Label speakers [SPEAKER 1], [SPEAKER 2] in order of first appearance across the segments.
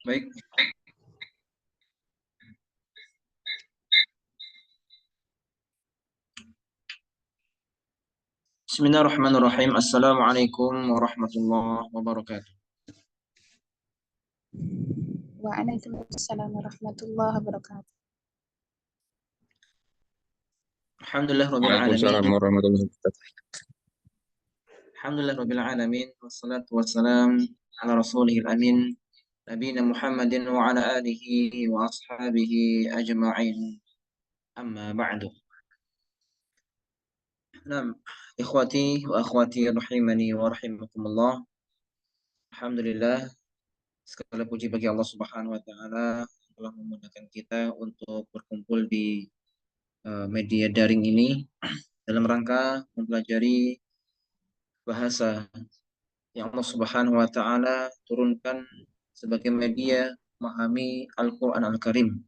[SPEAKER 1] Baik. Bismillahirrahmanirrahim. Assalamualaikum warahmatullahi wabarakatuh.
[SPEAKER 2] Waalaikumsalam warahmatullahi wabarakatuh.
[SPEAKER 1] Alhamdulillah rabbil
[SPEAKER 3] Waalaikumsalam
[SPEAKER 1] alamin.
[SPEAKER 3] warahmatullahi wabarakatuh.
[SPEAKER 1] Alhamdulillah rabbil alamin. Wassalatu wassalam ala rasulihil amin. Nabiyina Muhammadin wa ala alihi wa ashabihi ajma'in. Amma ba'du. Naam, ikhwati wa akhwati rahimani wa rahimakumullah. Alhamdulillah, segala puji bagi Allah Subhanahu wa taala telah memudahkan kita untuk berkumpul di media daring ini dalam rangka mempelajari bahasa yang Allah Subhanahu wa taala turunkan sebagai media memahami Al-Qur'an Al-Karim,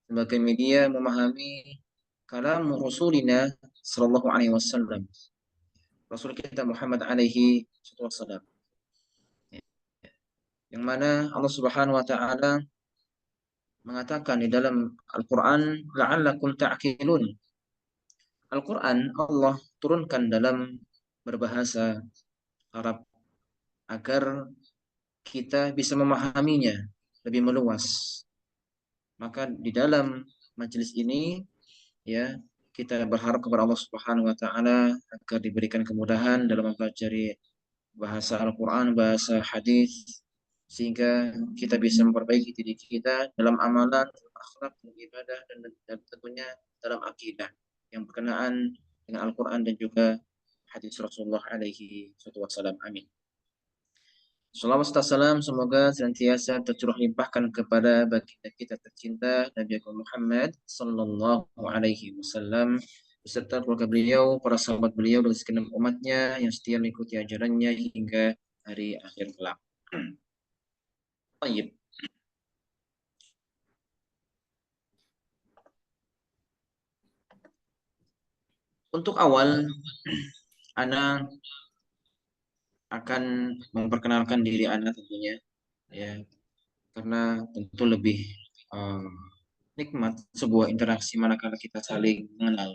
[SPEAKER 1] sebagai media memahami kalam Rasulina sallallahu alaihi wasallam. Rasul kita Muhammad alaihi wasallam. Yang mana Allah Subhanahu wa taala mengatakan di dalam Al-Qur'an, la'allakum ta'qilun. Al-Qur'an Allah turunkan dalam berbahasa Arab agar kita bisa memahaminya lebih meluas. Maka di dalam majelis ini ya kita berharap kepada Allah Subhanahu wa taala agar diberikan kemudahan dalam mempelajari bahasa Al-Qur'an, bahasa hadis, sehingga kita bisa memperbaiki diri kita dalam amalan, akhlak, dan ibadah, dan tentunya dalam akidah yang berkenaan dengan Al-Qur'an dan juga hadis Rasulullah alaihi wasallam. Amin. Salawat serta salam semoga senantiasa tercurah limpahkan kepada baginda kita tercinta Nabi Muhammad sallallahu alaihi wasallam beserta keluarga beliau, para sahabat beliau dan segenap umatnya yang setia mengikuti ajarannya hingga hari akhir kelak. Baik. Untuk awal, Ana akan memperkenalkan diri Ana tentunya, ya, karena tentu lebih nikmat sebuah interaksi manakala kita saling mengenal.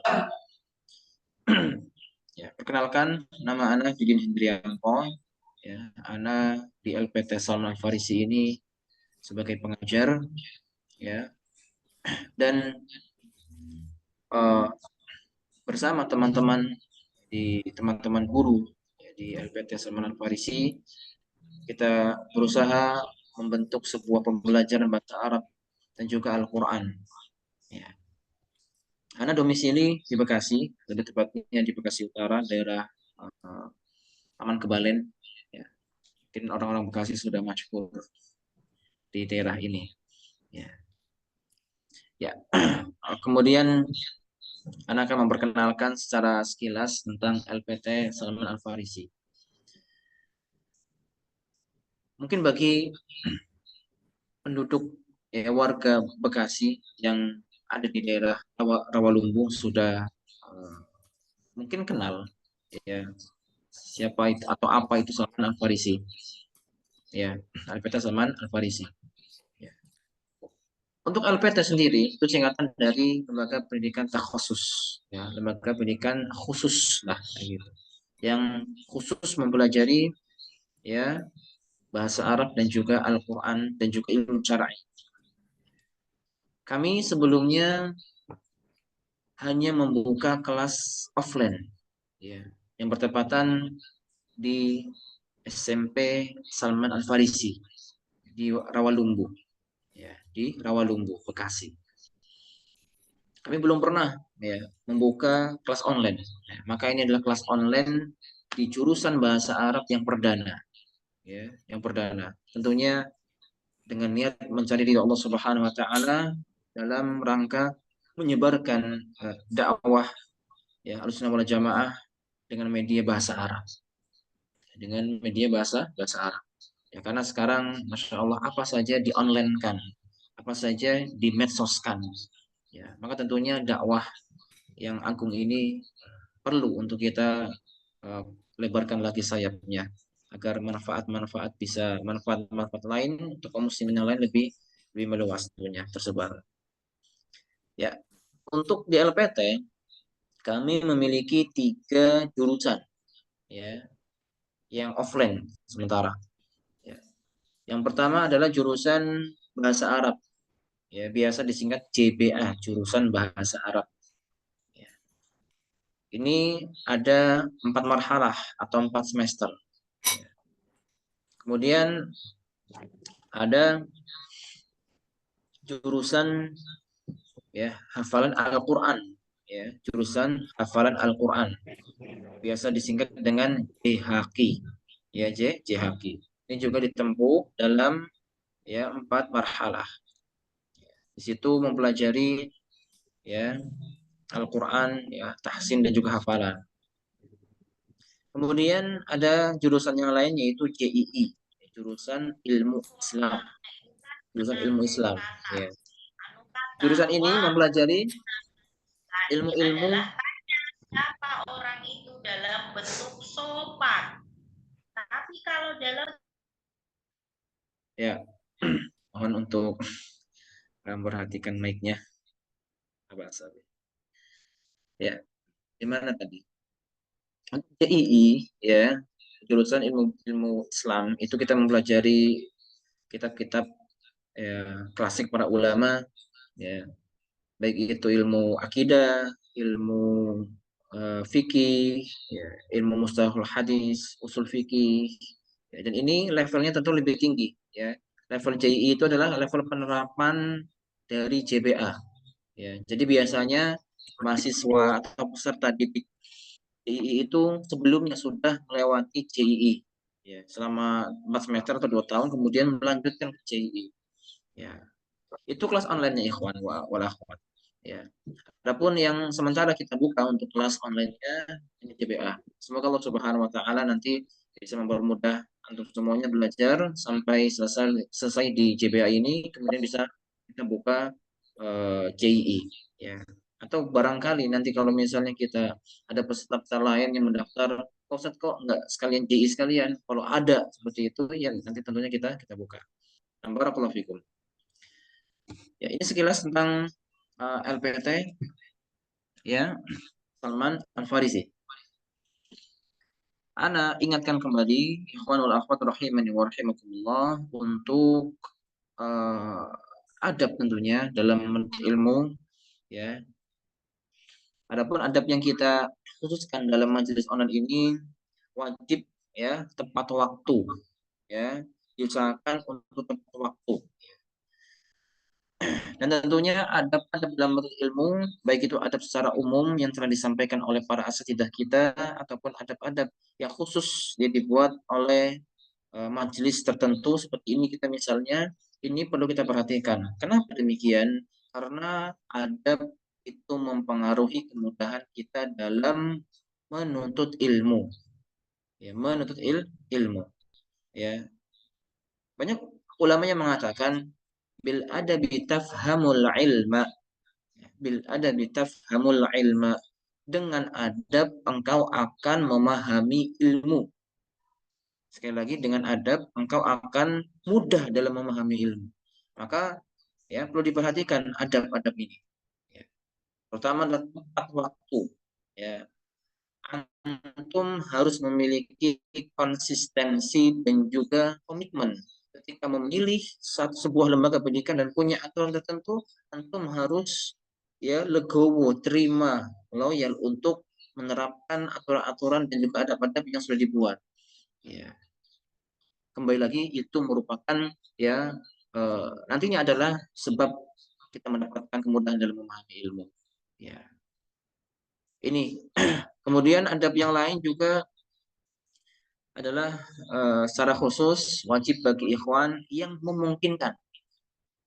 [SPEAKER 1] Ya, perkenalkan, nama Ana Judin Hendrianto. Ya, Ana di LPT Salman Al-Farisi ini sebagai pengajar, ya, dan bersama teman-teman guru ya, di LPT Salman Al-Farisi, kita berusaha membentuk sebuah pembelajaran bahasa Arab dan juga Al-Quran. Ya. Ana domisili di Bekasi, lebih tepatnya di Bekasi Utara, daerah Taman Kebalen. Ya. Mungkin orang-orang Bekasi sudah masyhur di daerah ini. Ya. Ya. Kemudian Ana akan memperkenalkan secara sekilas tentang LPT Salman Al-Farisi. Mungkin bagi penduduk ya, warga Bekasi yang ada di daerah Rawalumbu sudah mungkin kenal ya siapa itu atau apa itu Salman Al-Farisi. Ya, LPT Salman Al-Farisi. Ya. Untuk LPT sendiri itu singkatan dari Lembaga Pendidikan Takhusus, ya, lembaga pendidikan khusus lah gitu. Yang khusus mempelajari ya bahasa Arab dan juga Al-Qur'an dan juga ilmu syar'i. Kami sebelumnya hanya membuka kelas offline ya, yang bertepatan di SMP Salman Al-Farisi di Rawalumbu. Ya, di Rawalumbu, Bekasi. Kami belum pernah ya membuka kelas online. Ya, maka ini adalah kelas online di jurusan bahasa Arab yang perdana. Ya, yang perdana. Tentunya dengan niat mencari ridho Allah Subhanahu wa taala dalam rangka menyebarkan dakwah ya Ahlussunnah wal Jamaah dengan media bahasa Arab. Dengan media bahasa Arab. Ya, karena sekarang Masya Allah apa saja di online kan, apa saja di medsoskan. Ya, maka tentunya dakwah yang agung ini perlu untuk kita lebarkan lagi sayapnya. agar manfaat-manfaat manfaat-manfaat lain untuk kaum muslimin yang lain lebih meluas tentunya tersebar. Ya, untuk di LPT kami memiliki 3 jurusan ya yang offline sementara. Ya. Yang pertama adalah jurusan bahasa Arab, ya biasa disingkat JBA, jurusan bahasa Arab. Ya. Ini ada 4 marhalah atau 4 semester. Ya. Kemudian ada jurusan ya hafalan Al-Quran, ya jurusan hafalan Al-Quran, biasa disingkat dengan JHQ, ya JHQ. Ini juga ditempuh dalam ya 4 marhalah. Di situ mempelajari ya Al-Quran, ya tahsin dan juga hafalan. Kemudian ada jurusan yang lain yaitu JII, jurusan ilmu Islam, jurusan ilmu Islam. Ya. Jurusan ini mempelajari ilmu-ilmu
[SPEAKER 3] siapa orang itu dalam bentuk sopan. Tapi kalau dalam
[SPEAKER 1] ya mohon untuk memperhatikan mic-nya. Ya, gimana tadi? JII ya, jurusan ilmu ilmu Islam itu kita mempelajari kitab-kitab ya, klasik para ulama ya, baik itu ilmu akidah, ilmu fikih, ya, ilmu mustalahul hadis, usul fikih. Ya, dan ini levelnya tentu lebih tinggi ya. Level JII itu adalah level penerapan dari JBA. Ya, jadi biasanya mahasiswa atau peserta didik JII itu sebelumnya sudah melewati JII. Ya, selama 4 semester atau 2 tahun kemudian melanjutkan ke JII. Ya, itu kelas online-nya ikhwan wal akhwat. Ya. Adapun yang sementara kita buka untuk kelas online-nya ini JBA. Semoga Allah Subhanahu wa taala nanti bisa mempermudah untuk semuanya belajar sampai selesai di JBA ini, kemudian bisa kita buka JII ya. Atau barangkali nanti kalau misalnya kita ada peserta lain yang mendaftar, kok Ustaz kok nggak sekalian JII sekalian? Kalau ada seperti itu ya nanti tentunya kita buka. Barakallahu fikum. Ya, ini sekilas tentang LPT ya Salman Al-Farisi. Ana ingatkan kembali ikhwanul akhwat rahimani wa rahimakumullah untuk uh, adab tentunya dalam menuntut ilmu ya. Adapun adab yang kita khususkan dalam majelis online ini wajib ya tepat waktu ya, diusahakan untuk tepat waktu. Dan tentunya adab-adab dalam menuntut ilmu, baik itu adab secara umum yang telah disampaikan oleh para asatidzah kita, ataupun adab-adab yang khusus yang dibuat oleh majelis tertentu seperti ini kita misalnya, ini perlu kita perhatikan. Kenapa demikian? Karena adab itu mempengaruhi kemudahan kita dalam menuntut ilmu. Ya, menuntut ilmu. Ya. Banyak ulama yang mengatakan bil adabi tafhamul ilma, bil adabi tafhamul ilma, dengan adab engkau akan memahami ilmu. Sekali lagi, dengan adab engkau akan mudah dalam memahami ilmu. Maka ya perlu diperhatikan adab-adab ini. Ya. Pertama adalah tepat waktu. Ya. Antum harus memiliki konsistensi dan juga komitmen. Ketika memilih sebuah lembaga pendidikan dan punya aturan tertentu, antum harus ya legowo, terima, loyal untuk menerapkan aturan-aturan dan juga adab-adab yang sudah dibuat. Ya. Kembali lagi itu merupakan ya nantinya adalah sebab kita mendapatkan kemudahan dalam memahami ilmu. Ya. Ini kemudian adab yang lain juga adalah secara khusus wajib bagi ikhwan yang memungkinkan,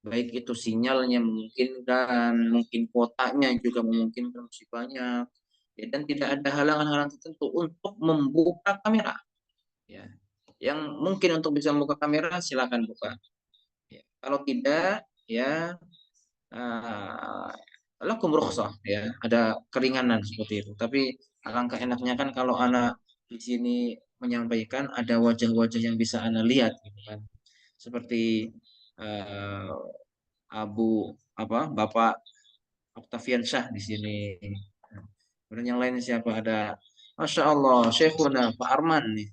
[SPEAKER 1] baik itu sinyalnya memungkinkan, mungkin kuotanya juga memungkinkan masih banyak, ya, dan tidak ada halangan-halangan tertentu untuk membuka kamera. Ya. Yang mungkin untuk bisa membuka kamera silakan buka. Ya. Kalau tidak, ya lakum rukhsah, ya ada keringanan seperti itu. Tapi alangkah enaknya kan kalau anak di sini menyampaikan ada wajah-wajah yang bisa Anda lihat gitu kan. Seperti Bapak Octavian Syah di sini. Kemudian yang lain siapa, ada Masya Allah Syekhuna Pak Arman nih.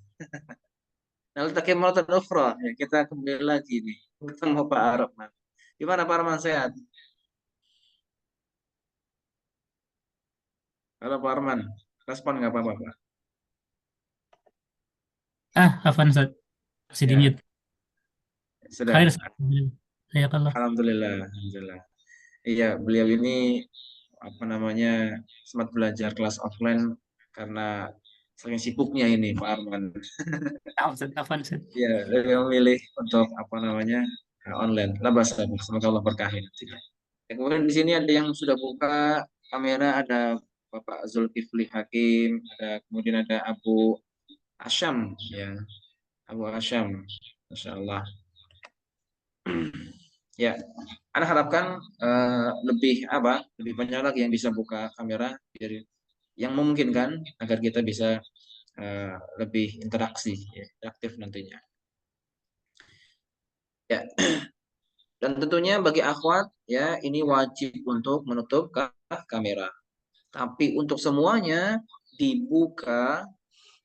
[SPEAKER 1] Naltaqi maratan ukhra. Ya, kita kembali lagi nih ketemu Pak Arman. Gimana Pak Arman, sehat? Halo Pak Arman, respon nggak apa-apa Pak?
[SPEAKER 4] Afan Ustaz, masih di
[SPEAKER 1] Ya,
[SPEAKER 4] mute.
[SPEAKER 1] sudah.
[SPEAKER 4] Khair, Ustaz. Alhamdulillah.
[SPEAKER 1] Alhamdulillah, alhamdulillah. Iya, beliau ini apa namanya sempat belajar kelas offline karena saking sibuknya ini Pak Arman.
[SPEAKER 4] Ustaz, Afan Ustaz.
[SPEAKER 1] Ya, beliau memilih untuk apa namanya online. Lah bahasa, semoga Allah berkahi nanti. Ya, kemudian di sini ada yang sudah buka kamera, ada Bapak Zulkifli Hakim, kemudian ada Abu Asyam, ya Abu Asyam, Masya Allah. Ya, Anda harapkan lebih banyak lagi yang bisa buka kamera, jadi yang memungkinkan agar kita bisa lebih interaksi, ya, interaktif nantinya. Ya, dan tentunya bagi akhwat ya ini wajib untuk menutup kamera. Tapi untuk semuanya dibuka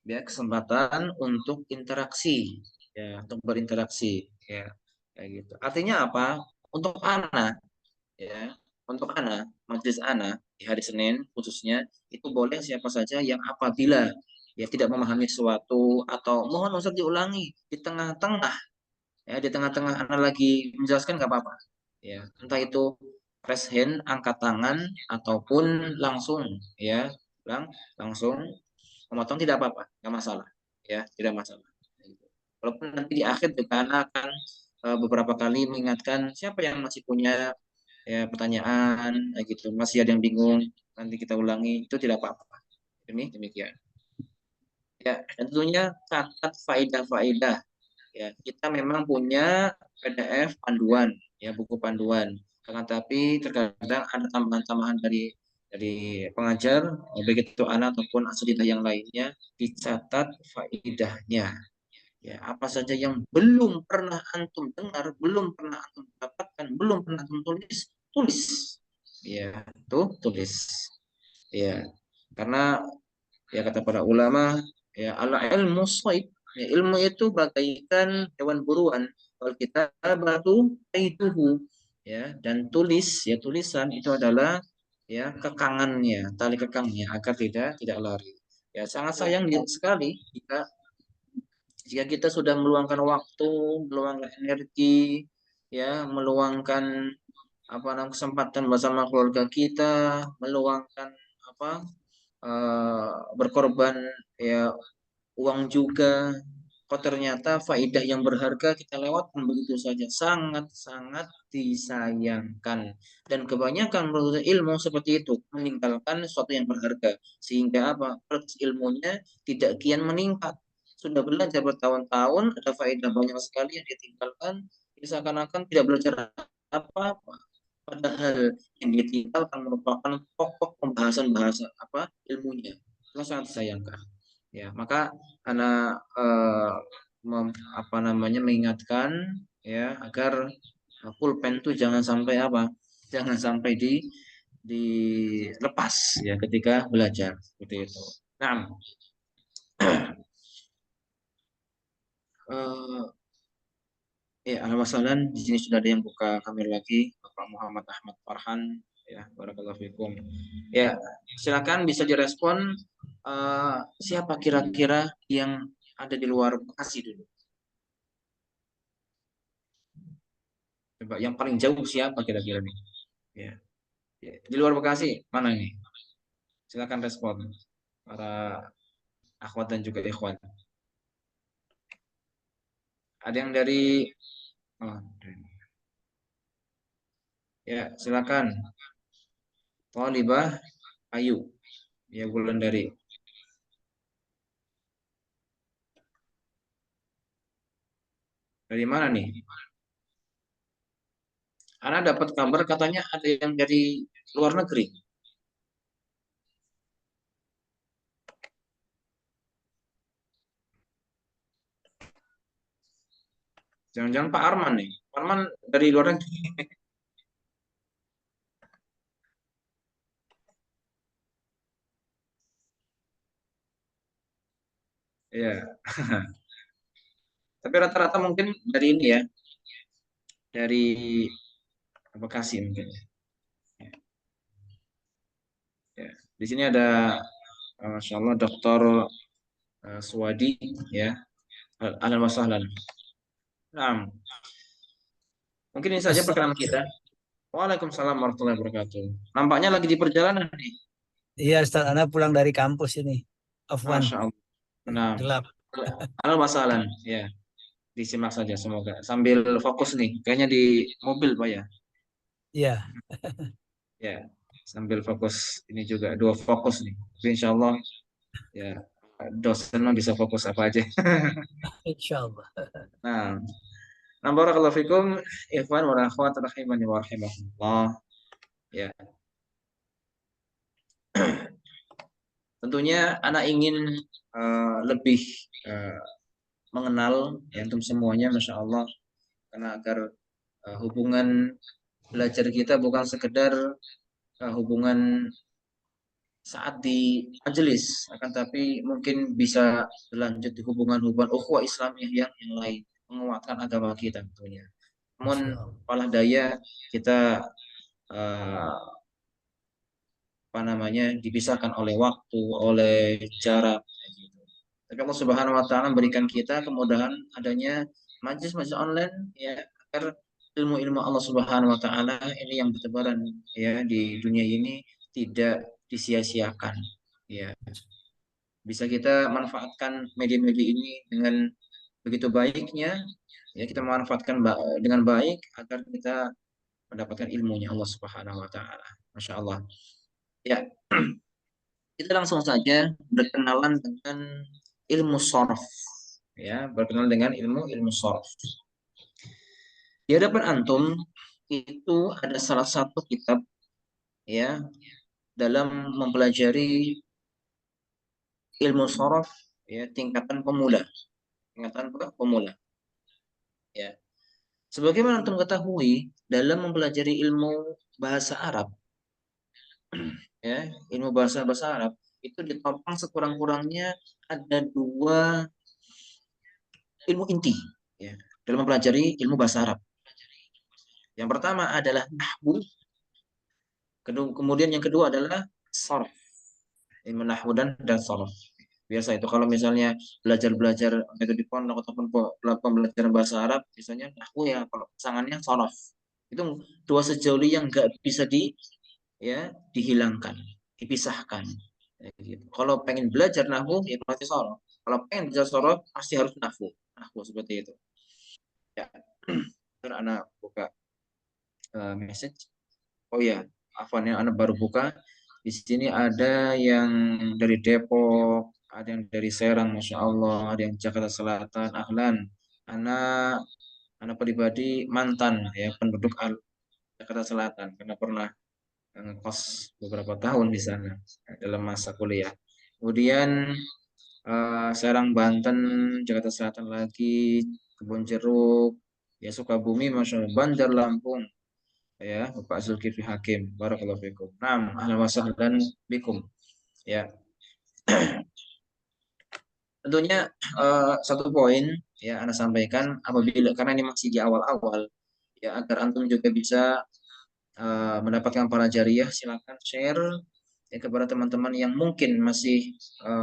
[SPEAKER 1] ya kesempatan untuk interaksi, ya untuk berinteraksi, ya kayak gitu. Artinya apa? Untuk anak, ya untuk anak majelis anak di hari Senin khususnya itu boleh siapa saja yang apabila ya tidak memahami sesuatu atau mohon Ustaz diulangi di tengah-tengah, ya di tengah-tengah anak lagi menjelaskan nggak apa-apa, ya entah itu raise hand angkat tangan ataupun langsung, ya langsung memotong tidak apa-apa, nggak masalah, ya tidak masalah. Walaupun nanti di akhir juga anak akan beberapa kali mengingatkan siapa yang masih punya ya pertanyaan gitu, masih ada yang bingung, nanti kita ulangi, itu tidak apa-apa. Ini demikian. Ya, dan tentunya catat faedah-faedah. Ya, kita memang punya PDF panduan, ya buku panduan. Akan tapi terkadang ada tambahan-tambahan dari pengajar, baik itu anak ataupun asatidzah yang lainnya, dicatat faedahnya. Ya, apa saja yang belum pernah antum dengar, belum pernah antum dapatkan, belum pernah antum tulis, tulis. Ya, tulis. Ya, karena ya kata para ulama, ya al ilmu shaib, ya, ilmu itu bagaikan hewan buruan. Kalau kita batu aituhu, ya dan tulis, ya tulisan itu adalah ya kekangannya, tali kekangnya agar tidak lari. Ya sangat sayang sekali jika kita sudah meluangkan waktu, meluangkan energi, ya meluangkan apa namanya kesempatan bersama keluarga kita, meluangkan apa berkorban ya uang juga, kok ternyata faedah yang berharga kita lewatkan begitu saja, sangat-sangat disayangkan. Dan kebanyakan menuntut ilmu seperti itu meninggalkan sesuatu yang berharga, sehingga apa ilmunya tidak kian meningkat. Sudah belajar bertahun-tahun, ada faedah banyak sekali yang ditinggalkan, jadi seakan-akan tidak belajar apa-apa. Padahal yang ditinggalkan merupakan pokok pembahasan bahasa apa ilmunya. Itu sangat disayangkan. Ya, maka anak apa namanya mengingatkan ya agar pulpen itu jangan sampai apa? Jangan sampai dilepas ya ketika belajar seperti itu. Nah, ya alhamdulillah di sini sudah ada yang buka kamera lagi, Bapak Muhammad Ahmad Farhan, ya barakallahu fikum. Ya, silakan bisa direspon siapa kira-kira yang ada di luar Bekasi dulu. Coba yang paling jauh siapa kira-kira nih? Ya. Ya. Di luar Bekasi mana nih? Silakan respon para akhwat dan juga ikhwan. Ada yang dari oh, ya silakan. Thalibah Ayu. Ya bulan dari. Dari mana nih? Ana dapat kabar katanya ada yang dari luar negeri. Jangan-jangan Pak Arman nih. Pak Arman dari luar negeri. Iya. Tapi rata-rata mungkin dari ini ya, dari Bekasi mungkin. Ya. Di sini ada, Masya Allah, Dr. Suwadi, ya. Ahlan wa sahlan. Nah, mungkin ini saja perkenalan kita. Waalaikumsalam warahmatullahi wabarakatuh. Nampaknya lagi di perjalanan nih.
[SPEAKER 5] Iya, Ustaz, Ana pulang dari kampus ini. Afwan,
[SPEAKER 1] Masya Allah. Nah,
[SPEAKER 5] gelap.
[SPEAKER 1] ahlan wa sahlan. Ya, disimak saja semoga. Sambil fokus nih. Kayaknya di mobil, Pak ya.
[SPEAKER 5] Iya,
[SPEAKER 1] Ya, sambil fokus. Ini juga dua fokus nih. Tapi insya Allah, ya, dosen mah bisa fokus apa aja.
[SPEAKER 5] insya Allah.
[SPEAKER 1] Nah, barakallahu fikum, ikhwan wa akhwat rahimani wa rahimakumullah. Ya, tentunya anak ingin lebih eh, mengenal ya antum semuanya, Masya Allah, karena agar hubungan belajar kita bukan sekedar hubungan saat di majelis, akan tapi mungkin bisa berlanjut di hubungan-hubungan ukhuwah Islamiyah yang lain, menguatkan agama kita tentunya.
[SPEAKER 5] Insya
[SPEAKER 1] Namun,
[SPEAKER 5] Allah.
[SPEAKER 1] apalah daya kita eh, apa namanya dipisahkan oleh waktu, oleh jarak. Gitu. Tapi Allah Subhanahu Wa Taala memberikan kita kemudahan adanya majlis-majlis online ya agar ilmu-ilmu Allah Subhanahu Wa Taala ini yang bertebaran ya di dunia ini tidak disia-siakan. Ya, bisa kita manfaatkan media-media ini dengan begitu baiknya. Ya, kita manfaatkan dengan baik agar kita mendapatkan ilmunya Allah Subhanahu Wa Taala. Masya Allah. Ya, kita langsung saja berkenalan dengan ilmu sorof. Ya, berkenalan dengan ilmu sorof. Di hadapan antum itu ada salah satu kitab ya dalam mempelajari ilmu sorof ya tingkatan pemula, tingkatan pemula. Ya, sebagaimana antum ketahui dalam mempelajari ilmu bahasa Arab, ya ilmu bahasa Arab itu ditopang sekurang-kurangnya ada dua ilmu inti ya dalam mempelajari ilmu bahasa Arab. Yang pertama adalah nahwu, kemudian yang kedua adalah sharf. Ilmu nahwu dan sharf. Biasa itu kalau misalnya belajar metode di pondok ataupun pembelajaran bahasa Arab, misalnya nahwu ya, kalau pasangannya sharf. Itu dua sejoli yang nggak bisa dihilangkan, dipisahkan. Ya, gitu. Kalau pengen belajar nahwu ya pasti sharf. Kalau pengen belajar sharf pasti harus nahwu. Nahwu seperti itu. Ya. Terus anak buka message. Oh ya, Afwan yang anak baru buka. Di sini ada yang dari Depok, ada yang dari Serang, Masya Allah, ada yang Jakarta Selatan, Ahlan. Anak pribadi mantan ya penduduk Jakarta Selatan karena pernah ngekos beberapa tahun di sana dalam masa kuliah. Kemudian Serang Banten, Jakarta Selatan lagi, Kebon Jeruk, ya Sukabumi, Masya Allah, Bandar Lampung, ya Bapak Zulkifli Hakim, barakallahu fikum. Naam, ahlan wa sahlan bikum. Ya, tentunya satu poin ya Anda sampaikan apabila karena ini masih di awal-awal ya agar antum juga bisa mendapatkan jariah, silakan share ya kepada teman-teman yang mungkin masih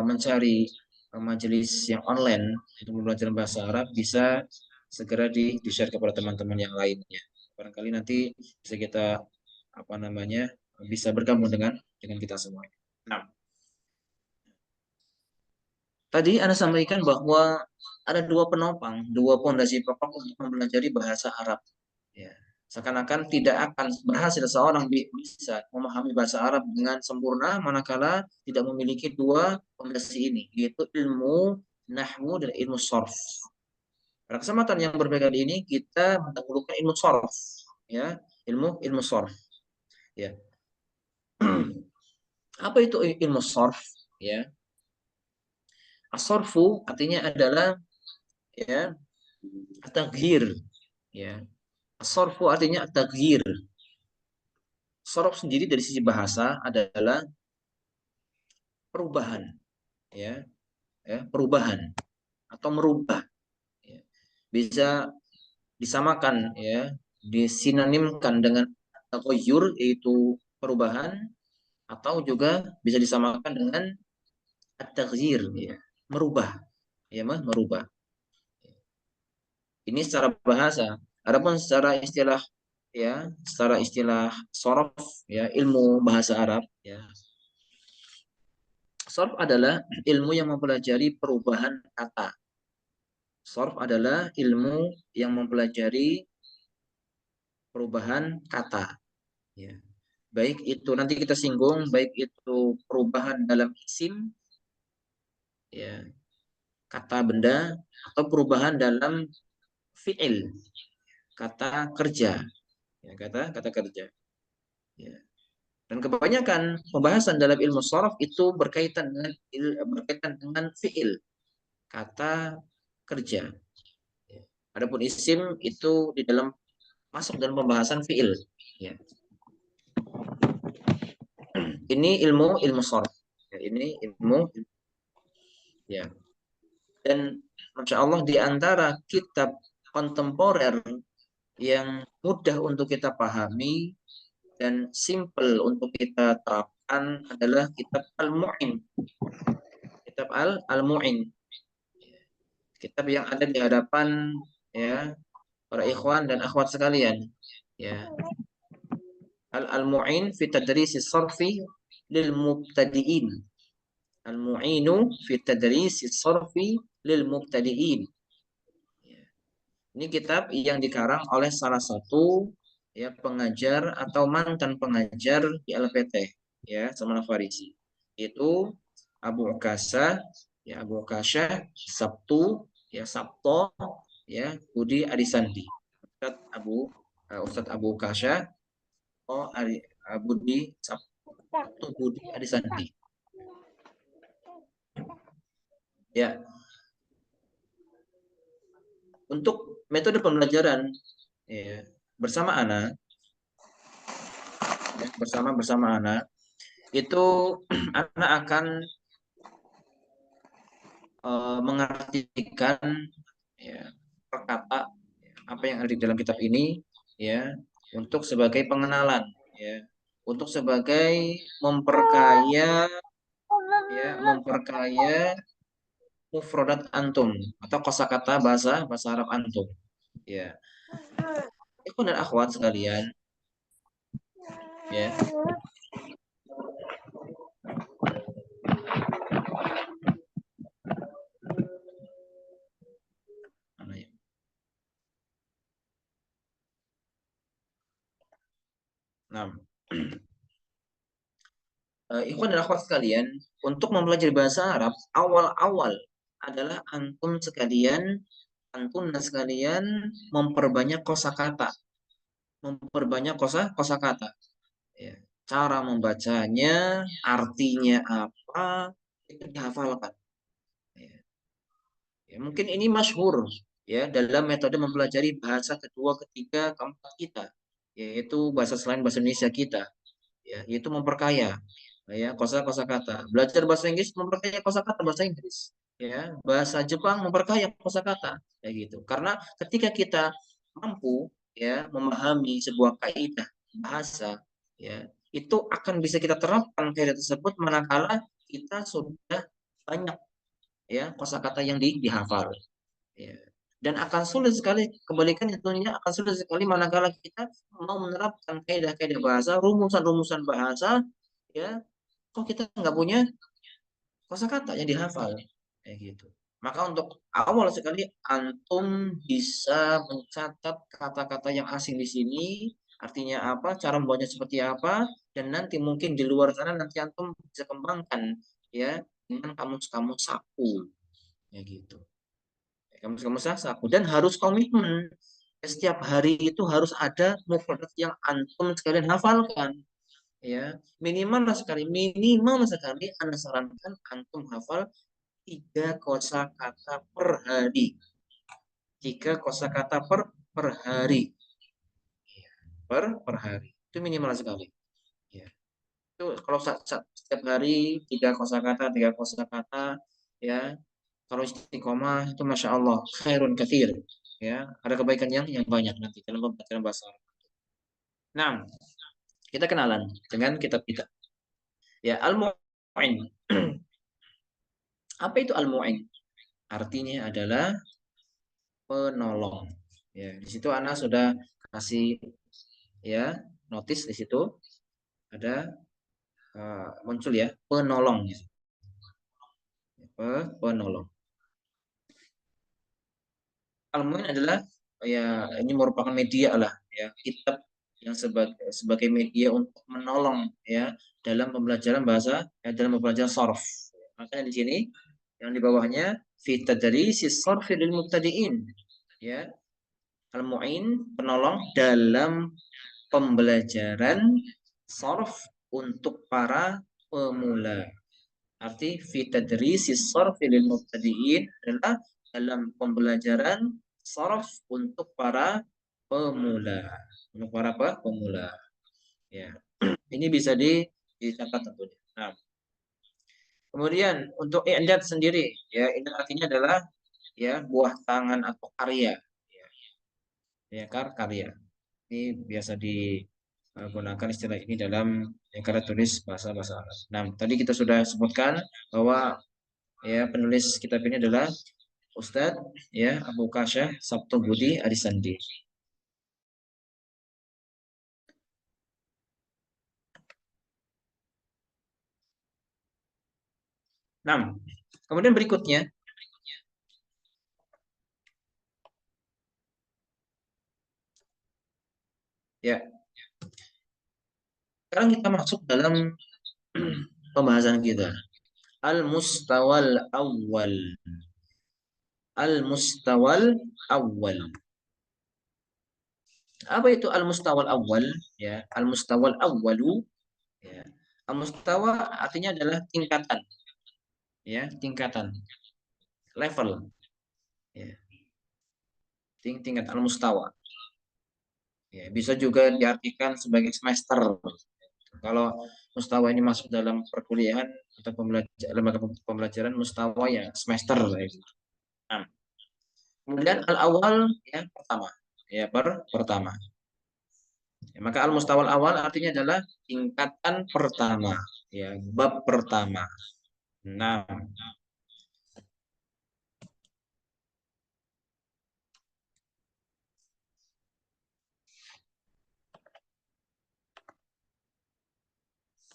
[SPEAKER 1] mencari majelis yang online untuk belajar bahasa Arab, bisa segera di-share kepada teman-teman yang lainnya. Barangkali nanti bisa kita apa namanya bisa bergabung dengan kita semua. Nah, tadi Anda sampaikan bahwa ada dua penopang, dua pondasi pokok untuk mempelajari bahasa Arab. Ya. Seakan-akan tidak akan berhasil seorang bisa memahami bahasa Arab dengan sempurna manakala tidak memiliki dua pondasi ini, yaitu ilmu nahwu dan ilmu sorf. Pada kesempatan yang berbeda ini kita mendahulukan ilmu sorf, ya, ilmu sorf. Ya. Apa itu ilmu sorf? Ya, as-sorfu artinya adalah ya At-taghyir, ya. As-sarfu artinya at-taghyir. Sarf sendiri dari sisi bahasa adalah perubahan, ya, perubahan atau merubah. Ya. Bisa disamakan, ya, disinonimkan dengan taghayyur, yaitu perubahan, atau juga bisa disamakan dengan at-taghyir, ya, merubah, ya, merubah. Ini secara bahasa. Adapun secara istilah, ya, secara istilah sorof, ya, ilmu bahasa Arab, ya. Sorof adalah ilmu yang mempelajari perubahan kata. Sorof adalah ilmu yang mempelajari perubahan kata. Ya. Baik itu nanti kita singgung, baik itu perubahan dalam isim, ya, kata benda, atau perubahan dalam fi'il, kata kerja, ya, kata kerja. Ya. Dan kebanyakan pembahasan dalam ilmu sorof itu berkaitan dengan fi'il, kata kerja. Ya. Adapun isim itu di dalam masuk dalam pembahasan fi'il. Ya. Ini ilmu sorof. Ya, ini ilmu, ya. Dan Masya Allah di antara kitab kontemporer yang mudah untuk kita pahami dan simple untuk kita terapkan adalah kitab Al-Mu'in. Kitab Al-Mu'in. Kitab yang ada di hadapan, ya, para ikhwan dan akhwat sekalian. Ya. Al-Mu'in fi tadrisi sarfi lil mubtadi'in. Al-Mu'inu fi tadrisi sarfi lil mubtadi'in. Ini kitab yang dikarang oleh salah satu, ya, pengajar atau mantan pengajar di LPT, ya, Salman Farisi. Itu Abu Ukasha, ya, Abu Ukasha Sabtu, ya, Sabto, ya, Budi Adisandi. Ustadz Abu Ukasha, Budi Sabtu Budi Adisandi. Ya. Untuk metode pembelajaran, ya, bersama anak, ya, bersama anak itu anak akan mengartikan, ya, perkata apa yang ada di dalam kitab ini, ya, untuk sebagai pengenalan, ya, untuk sebagai memperkaya, ya, mufradat antum atau kosakata bahasa Arab antum, ya. Ikhwan dan akhwat sekalian, ya. Nah, ikhwan dan akhwat sekalian, untuk mempelajari bahasa Arab, awal-awal adalah antum sekalian memperbanyak kosakata, memperbanyak kosakata. Ya. Cara membacanya, artinya apa, itu dihafalkan. Ya. Ya, mungkin ini masyhur, ya, dalam metode mempelajari bahasa kedua, ketiga, keempat kita, yaitu bahasa selain bahasa Indonesia kita, ya, yaitu memperkaya, ya, kosakata. Belajar bahasa Inggris memperkaya kosakata bahasa Inggris, ya. Bahasa Jepang memperkaya kosakata, kayak gitu. Karena ketika kita mampu, ya, memahami sebuah kaidah bahasa, ya, itu akan bisa kita terapkan kaidah tersebut manakala kita sudah banyak, ya, kosakata yang dihafal, ya. Dan akan sulit sekali, kebalikan tentunya akan sulit sekali manakala kita mau menerapkan kaidah-kaidah bahasa, rumusan-rumusan bahasa, ya, kok kita nggak punya kosakata yang dihafal, kayak gitu. Maka untuk awal sekali antum bisa mencatat kata-kata yang asing di sini, artinya apa, cara membacanya seperti apa, dan nanti mungkin di luar sana nanti antum bisa kembangkan, ya, dengan kamus-kamus saku, kayak gitu. Kamus-kamus saku, dan harus komitmen. Setiap hari itu harus ada mufradat yang antum sekalian hafalkan. Ya, minimal sekali Anda sarankan antum hafal 3 kosakata per hari. 3 kosakata per hari. Per hari. Itu minimal sekali. Ya. Itu kalau setiap hari 3 kosakata, 3 kosakata, ya. Kalau istiqomah itu masya Allah khairun katsir. Ya, ada kebaikan yang banyak nanti dalam pembelajaran bahasa Arab. Nah, kita kenalan dengan kitab kita. Ya, Al-Mu'in. Apa itu Al-Mu'in? Artinya adalah penolong. Ya, di situ Ana sudah kasih ya notis di situ ada muncul ya penolong. Penolong. Al-Mu'in adalah ya ini merupakan media lah ya kitab yang sebagai media untuk menolong ya dalam pembelajaran bahasa dalam pembelajaran sharf. Makanya di sini yang di bawahnya fi tadrisis sharf lil mubtadi'in ya. Al-Mu'in penolong dalam pembelajaran sharf untuk para pemula. Arti fi tadrisis sharf lil mubtadi'in adalah dalam pembelajaran sharf untuk para pemula. Untuk para pemula. Ya. Ini bisa dicatat tentunya. Nah, kemudian untuk i'dad sendiri ya, ini artinya adalah ya buah tangan atau karya. Ya, karya. Ini biasa digunakan istilah ini dalam yang karya tulis bahasa Arab. Nah, tadi kita sudah sebutkan bahwa ya penulis kitab ini adalah Ustadz ya Abu Kasyah Sabto Budi Arisandi. Nah, kemudian berikutnya ya. Sekarang kita masuk dalam pembahasan kita. Al-mustawal awal. Al-mustawal awal. Apa itu al-mustawal awal? Ya, al-mustawal awalu. Ya. Al-mustawa artinya adalah tingkatan. Ya, tingkatan. Level. Ya. Tingkat al-mustawa. Ya, bisa juga diartikan sebagai semester. Kalau mustawa ini masuk dalam perkuliahan atau lembaga pembelajaran mustawa ya semester. Nah, kemudian al-awal ya pertama. Ya, pertama. Ya, maka al-mustawal awal artinya adalah tingkatan pertama. Ya, bab pertama. Nah,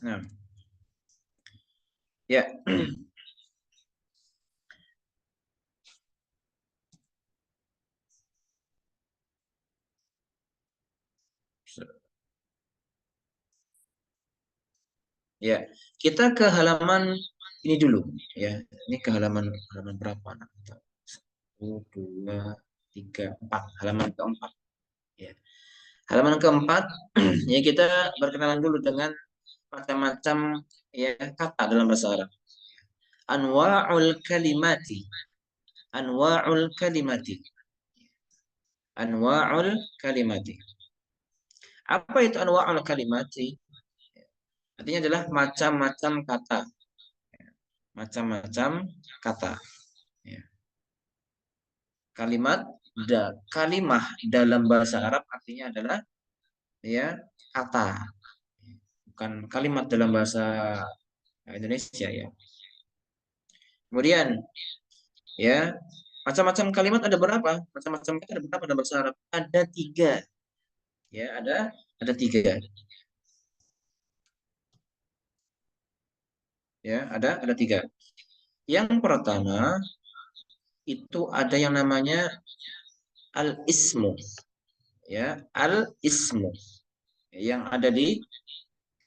[SPEAKER 1] nah. Ya. Ya, kita ke halaman ini dulu ya. Ini ke halaman berapa? 1, 2, 3, 4. Halaman keempat. Ya. Halaman keempat ya kita berkenalan dulu dengan macam-macam ya kata dalam bahasa Arab. Anwa'ul kalimati. Anwa'ul kalimati. Anwa'ul kalimati. Apa itu anwa'ul kalimati? Artinya adalah macam-macam kata. Macam-macam kata. Ya. Kalimah dalam bahasa Arab artinya adalah ya kata. Bukan kalimat dalam bahasa Indonesia ya. Kemudian ya macam-macam kalimat ada berapa? Macam-macam kata ada berapa dalam bahasa Arab? Ada 3. Ya, ada 3. Ya, ada 3. Yang pertama itu ada yang namanya al-ismu. Ya, al-ismu. Yang ada di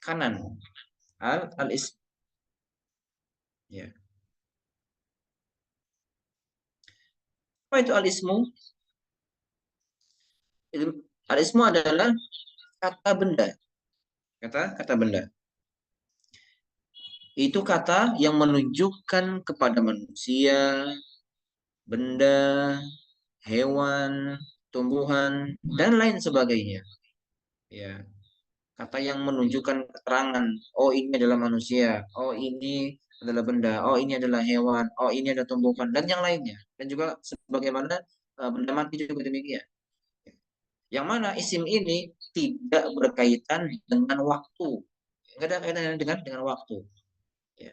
[SPEAKER 1] kanan. Al-ismu. Ya. Apa itu al-ismu? Al-ismu adalah kata benda. Kata benda. Itu kata yang menunjukkan kepada manusia, benda, hewan, tumbuhan, dan lain sebagainya. Ya, kata yang menunjukkan keterangan, oh ini adalah manusia, oh ini adalah benda, oh ini adalah hewan, oh ini adalah tumbuhan, dan yang lainnya. Dan juga sebagaimana benda mati juga demikian. Yang mana isim ini tidak berkaitan dengan waktu. Tidak ada kaitannya dengan waktu. Ya.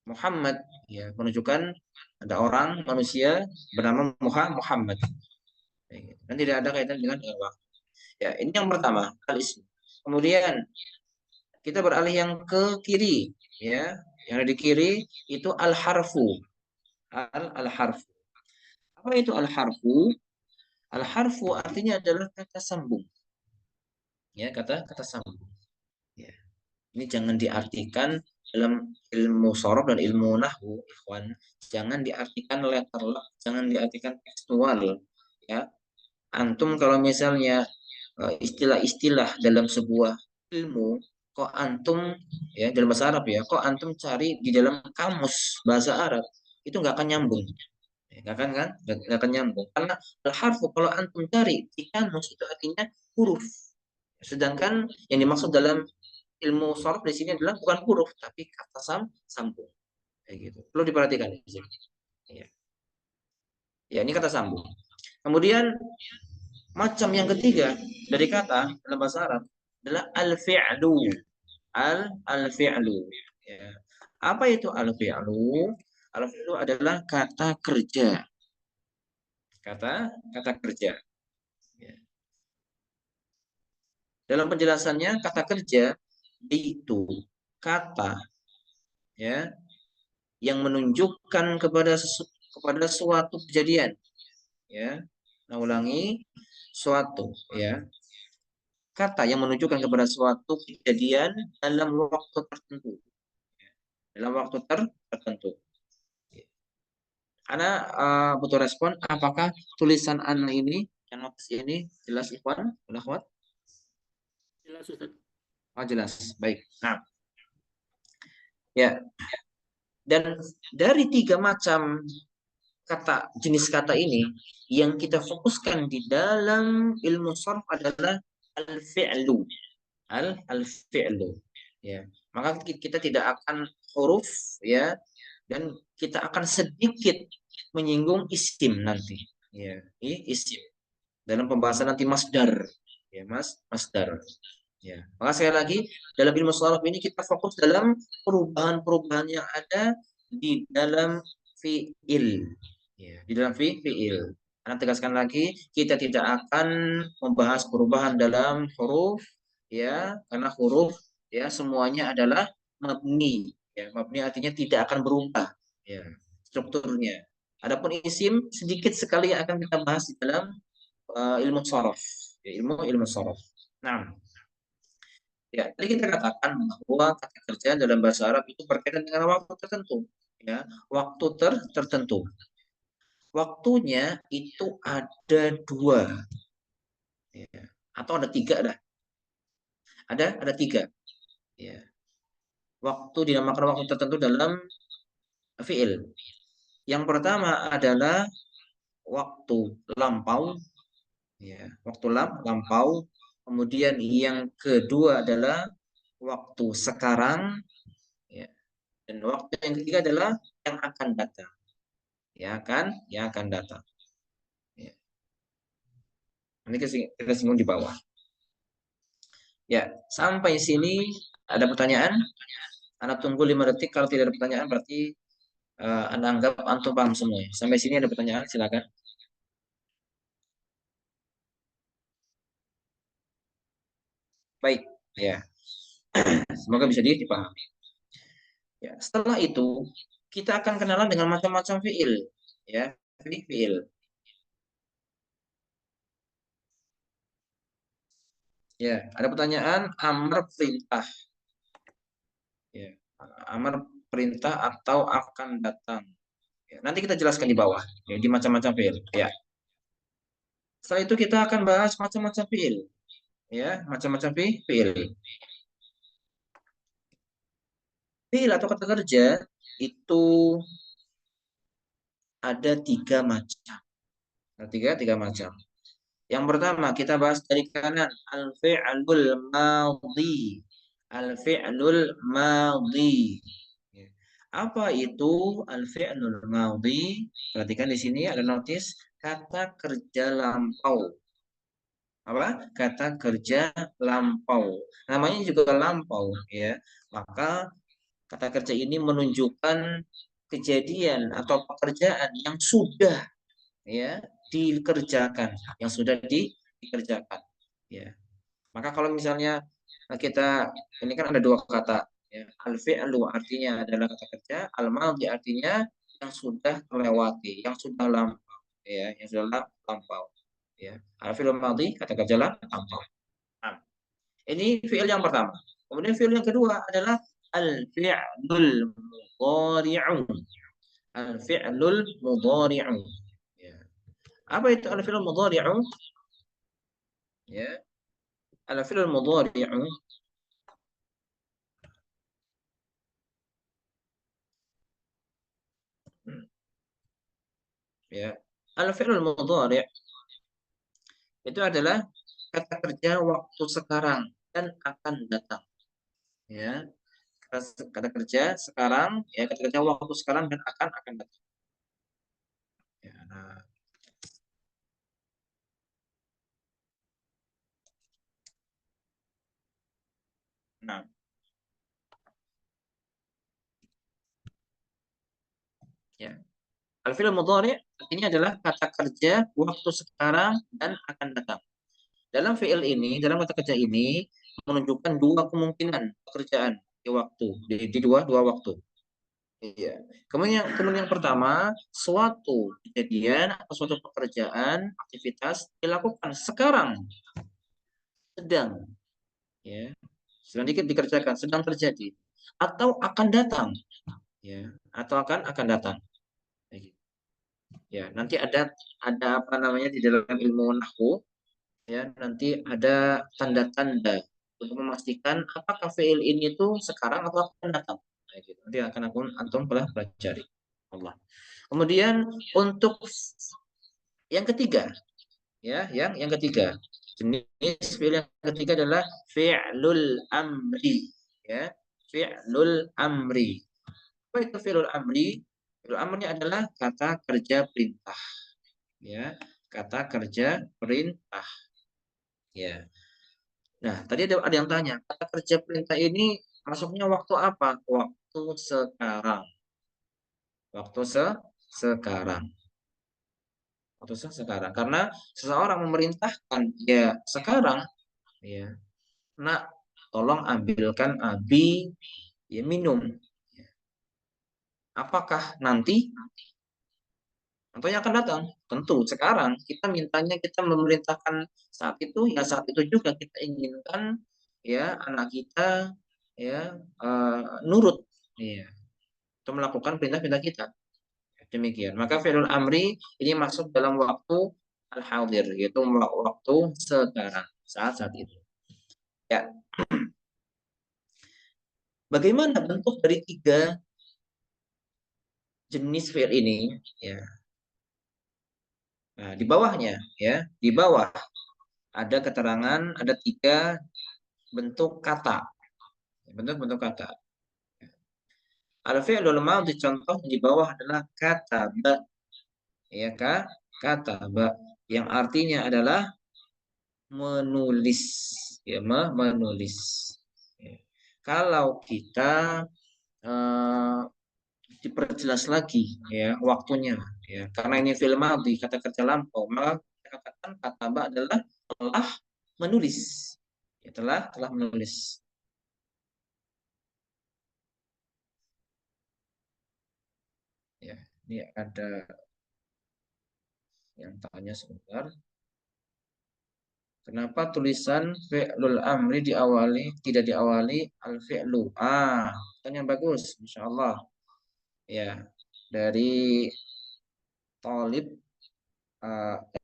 [SPEAKER 1] Muhammad ya menunjukkan ada orang manusia bernama Muhammad. Dan tidak ada kaitan dengan waktu. Ya, ini yang pertama, al-ism. Kemudian kita beralih yang ke kiri, ya. Yang ada di kiri itu al-harfu. Al-harfu. Apa itu al-harfu? Al-harfu artinya adalah kata sambung. Ya, kata sambung. Ya. Ini jangan diartikan dalam ilmu sorof dan ilmu nahwu, ikhwan. Jangan diartikan letterlock, jangan diartikan tekstual. Ya, antum kalau misalnya istilah-istilah dalam sebuah ilmu, kok antum ya dalam bahasa Arab ya, kok antum cari di dalam kamus bahasa Arab itu nggak akan nyambung, nggak akan nyambung karena al-harfu kalau antum cari di kamus itu artinya huruf, sedangkan yang dimaksud dalam ilmu sorof di sini adalah bukan huruf tapi kata sambung, kayak gitu. Perlu diperhatikan di sini. Ya. Ya, ini kata sambung. Kemudian macam yang ketiga dari kata dalam bahasa Arab adalah al-fi'lu. Al-fi'lu. Ya. Apa itu al-fi'lu? Al-fi'lu adalah kata kerja. Kata kerja. Ya. Dalam penjelasannya kata kerja itu kata ya yang menunjukkan kepada suatu kejadian. Ya. Nah, ulangi suatu ya kata yang menunjukkan kepada suatu kejadian dalam waktu tertentu. Dalam waktu tertentu. Ana butuh respon. Apakah tulisan Ana ini, yang notes ini jelas, Ikhwan? Akhwat?
[SPEAKER 4] Jelas, Ustaz.
[SPEAKER 1] Oh, jelas. Baik. Nah, ya. Dan dari 3 macam jenis kata ini, yang kita fokuskan di dalam ilmu sharf adalah al-fi'lu. Al-fi'lu. Ya. Maka kita tidak akan huruf ya, dan kita akan sedikit menyinggung isim nanti. Ya, isim. Dalam pembahasan nanti masdar. Ya, masdar. Ya. Maka sekali lagi dalam ilmu sharaf ini kita fokus dalam perubahan-perubahan yang ada di dalam fi'il. Ya, di dalam fi'il. Karena tegaskan lagi, kita tidak akan membahas perubahan dalam huruf ya, karena huruf ya semuanya adalah mabni. Ya, mabni artinya tidak akan berubah ya strukturnya. Adapun isim sedikit sekali yang akan kita bahas di dalam ilmu sharaf. Ya, ilmu sharaf. Nah, ya, tadi kita katakan bahwa kata kerja dalam bahasa Arab itu berkaitan dengan waktu tertentu, ya, waktu tertentu. Waktunya itu ada 2, ya, atau ada 3 dah. Ada 3, ya. Waktu dinamakan waktu tertentu dalam fiil. Yang pertama adalah waktu lampau, ya, waktu lampau. Kemudian yang kedua adalah waktu sekarang, ya. Dan waktu yang ketiga adalah yang akan datang. Yang akan datang. Ya. Ini kita singgung di bawah. Ya, sampai sini ada pertanyaan? Anda tunggu 5 detik. Kalau tidak ada pertanyaan berarti Anda anggap antum paham semua. Sampai sini ada pertanyaan, silakan. Baik, ya. Semoga bisa dipahami. Ya, setelah itu kita akan kenalan dengan macam-macam fiil, ya, fiil. Ya, ada pertanyaan amar perintah. Ya, amar perintah atau akan datang. Ya, nanti kita jelaskan di bawah, ya, di macam-macam fiil. Ya. Setelah itu kita akan bahas macam-macam fiil, ya, macam-macam fiil. Fiil atau kata kerja itu ada 3 macam. Ada tiga macam. Yang pertama kita bahas dari kanan, al-fi'lul madhi. Al-fi'lul madhi. Ya. Apa itu al-fi'lul madhi? Perhatikan di sini ada notis kata kerja lampau. Apa? Kata kerja lampau. Namanya juga lampau, ya. Maka kata kerja ini menunjukkan kejadian atau pekerjaan yang sudah, ya, dikerjakan, yang sudah dikerjakan, ya. Maka kalau misalnya kita ini kan ada dua kata, ya. Al-fi'lu artinya adalah kata kerja, al-madhi artinya yang sudah terlewati, yang sudah lampau, ya, yang sudah lampau, ya. Al-fi'lu madhi kata kerja lampau. Nah, ini fi'il yang pertama. Kemudian fi'il yang kedua adalah al-fi'lul mudhari'u. Al-fi'lul mudhari'u. Ya. Apa itu al-fi'lul mudhari'u? Ya. Al-fi'lul mudhari'u ya. Al-fi'lul mudhari' itu adalah kata kerja waktu sekarang dan akan datang. Ya. Kata kerja sekarang, ya, kata kerja waktu sekarang dan akan datang. Ya, nah, ya. Al-fi'l mudhari' artinya adalah kata kerja waktu sekarang dan akan datang. Dalam fi'il ini, dalam kata kerja ini menunjukkan dua kemungkinan pekerjaan di waktu, di dua waktu. Iya. Kemudian yang pertama, suatu kejadian atau suatu pekerjaan, aktivitas dilakukan sekarang, sedang, ya, sedang dikerjakan, sedang terjadi, atau akan datang, ya, atau akan datang. Ya, nanti ada apa namanya di dalam ilmu nahwu, ya, nanti ada tanda-tanda untuk memastikan apakah fiil ini tuh sekarang atau akan datang. Nah, gitu. Nanti akan antum pelajari. Allah. Kemudian untuk yang ketiga, ya, yang ketiga, jenis fiil yang ketiga adalah fi'lul amri, ya, fi'lul amri. Apa itu fi'lul amri? Fi'lul amri adalah kata kerja perintah, ya, kata kerja perintah, ya. Nah, tadi ada yang tanya, kata kerja perintah ini masuknya waktu apa? Waktu sekarang. Waktu sekarang. Waktu sekarang. Karena seseorang memerintahkan, ya sekarang, ya. Nak, tolong ambilkan Abi, ya, minum. Apakah nanti? Atau yang akan datang? Tentu sekarang. Kita mintanya, kita memerintahkan saat itu, ya saat itu juga kita inginkan, ya, anak kita, ya, nurut, ya, untuk melakukan perintah-perintah kita. Demikian. Maka fi'lul amri ini masuk dalam waktu al-hadir, yaitu waktu sekarang, saat itu. Ya. Bagaimana bentuk dari tiga jenis fi'il ini? Ya. Nah, di bawahnya, ya, di bawah ada keterangan, ada tiga bentuk kata. Bentuk-bentuk kata. Al-fi'lul madhi contoh di bawah adalah kata ba. Ya, kata ba yang artinya adalah menulis, ya, menulis. Ya. Kalau kita diperjelas lagi, ya, waktunya, ya, karena ini fi'il madhi, kata kerja lampau, maka kita katakan kata ba adalah telah menulis, ya, telah menulis. Ya, ini ada yang tanya sebentar. Kenapa tulisan fi'lul amri tidak diawali al-fi'lu? Tanya bagus, Masya Allah. Ya, dari Thalib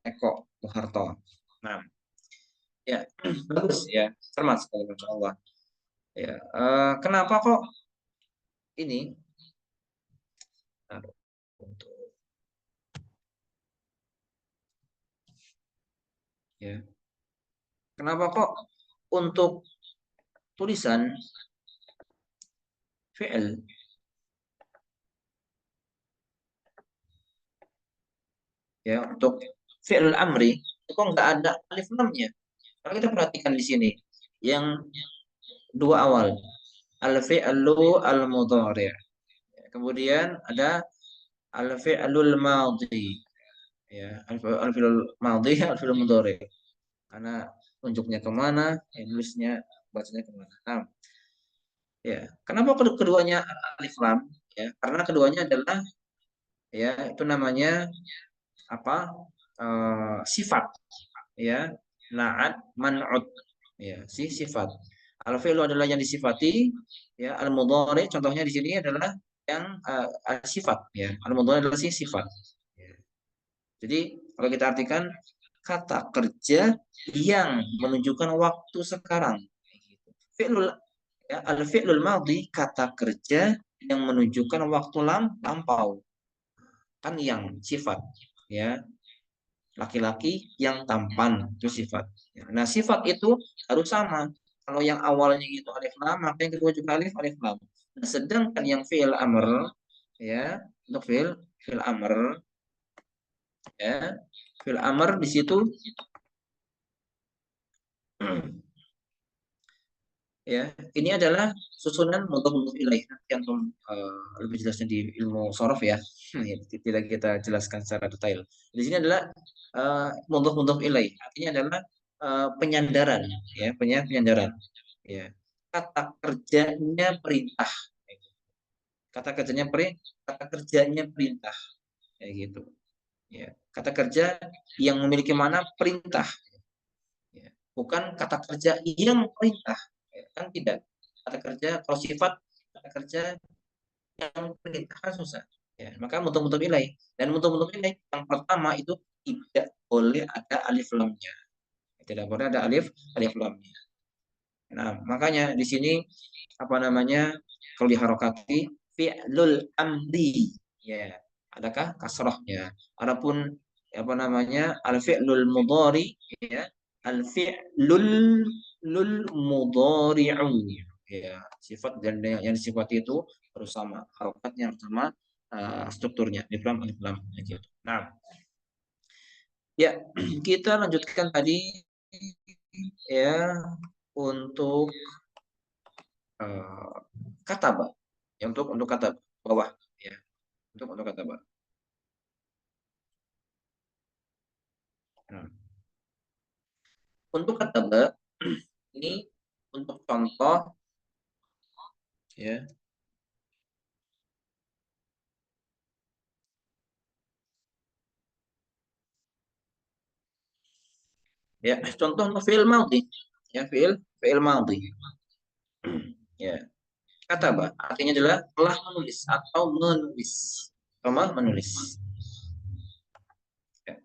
[SPEAKER 1] Eko Muharto. Nah, ya, bagus ya, cermat sekali, Masya Allah. Ya, kenapa kok ini? Nah, untuk Ya. Kenapa kok untuk tulisan fi'il ya untuk fi'il amri itu kok nggak ada alif lamnya? Kalau kita perhatikan di sini yang dua awal al fi'lu al mudhari. Kemudian ada al fi'lul madhi ya al fi'lul madhi al fi'lul mudhari. Karena unjuknya kemana, ya, nulisnya bacanya kemana. Nah, ya kenapa keduanya alif lam? Ya karena keduanya adalah ya itu namanya apa sifat ya naat man'ut ya sifat al fi'lu adalah yang disifati ya al mudhari contohnya di sini adalah yang sifat ya al mudhari adalah sifat ya. Jadi kalau kita artikan kata kerja yang menunjukkan waktu sekarang fi'lul ya al fi'lul madhi kata kerja yang menunjukkan waktu lampau kan yang sifat ya laki-laki yang tampan itu sifat. Nah sifat itu harus sama. Kalau yang awalnya itu alif lam, maka yang kedua juga alif lam. Nah, sedangkan yang fi'il amr ya untuk fi'il amr ya fi'il amr di situ ya ini adalah susunan mudhof ilaih nanti antum lebih jelasnya di ilmu sorof ya. Tidak kita jelaskan secara detail di sini adalah mudhof ilaih artinya adalah penyandaran ya penyandaran ya kata kerjanya perintah kata kerjanya kata kerjanya perintah kayak gitu ya kata kerja yang memiliki mana perintah ya. Bukan kata kerja yang perintah ya. Kan tidak kata kerja kalau sifat kata kerja yang perintah kan susah ya maka mutu-mutu nilai dan mutu-mutu nilai yang pertama itu tidak boleh ada alif lamnya tidak boleh ada alif lamnya. Nah makanya di sini apa namanya kalau diharokati fi'lul amri ya adakah kasrohnya adapun apa namanya al fi'lul mudhari ya al fi'lul lul mudhari'u ya sifat dan yang disifati itu harus sama harokatnya harus sama strukturnya alif lam gitu. Nah ya kita lanjutkan tadi ya untuk uh, kataba ya untuk kata bawah ya untuk kata bawah. Nah, untuk kata ba ini untuk contoh ya ya contoh untuk fi'il madhi ya fi'il madhi ya kata ba artinya adalah telah menulis atau menulis sama menulis ya.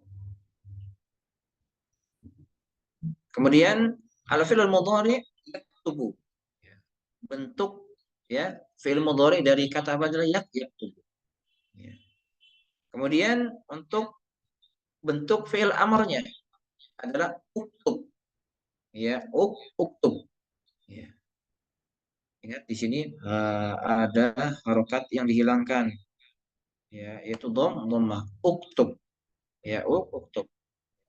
[SPEAKER 1] Kemudian al fi'il mudhari yaktubu ya. Bentuk ya fi'il mudhari dari kata ba adalah yaktubu ya. Kemudian untuk bentuk fi'il amarnya adalah uktub ya uktub ya. Ingat di sini ada harokat yang dihilangkan ya yaitu dhammah uktub ya uktub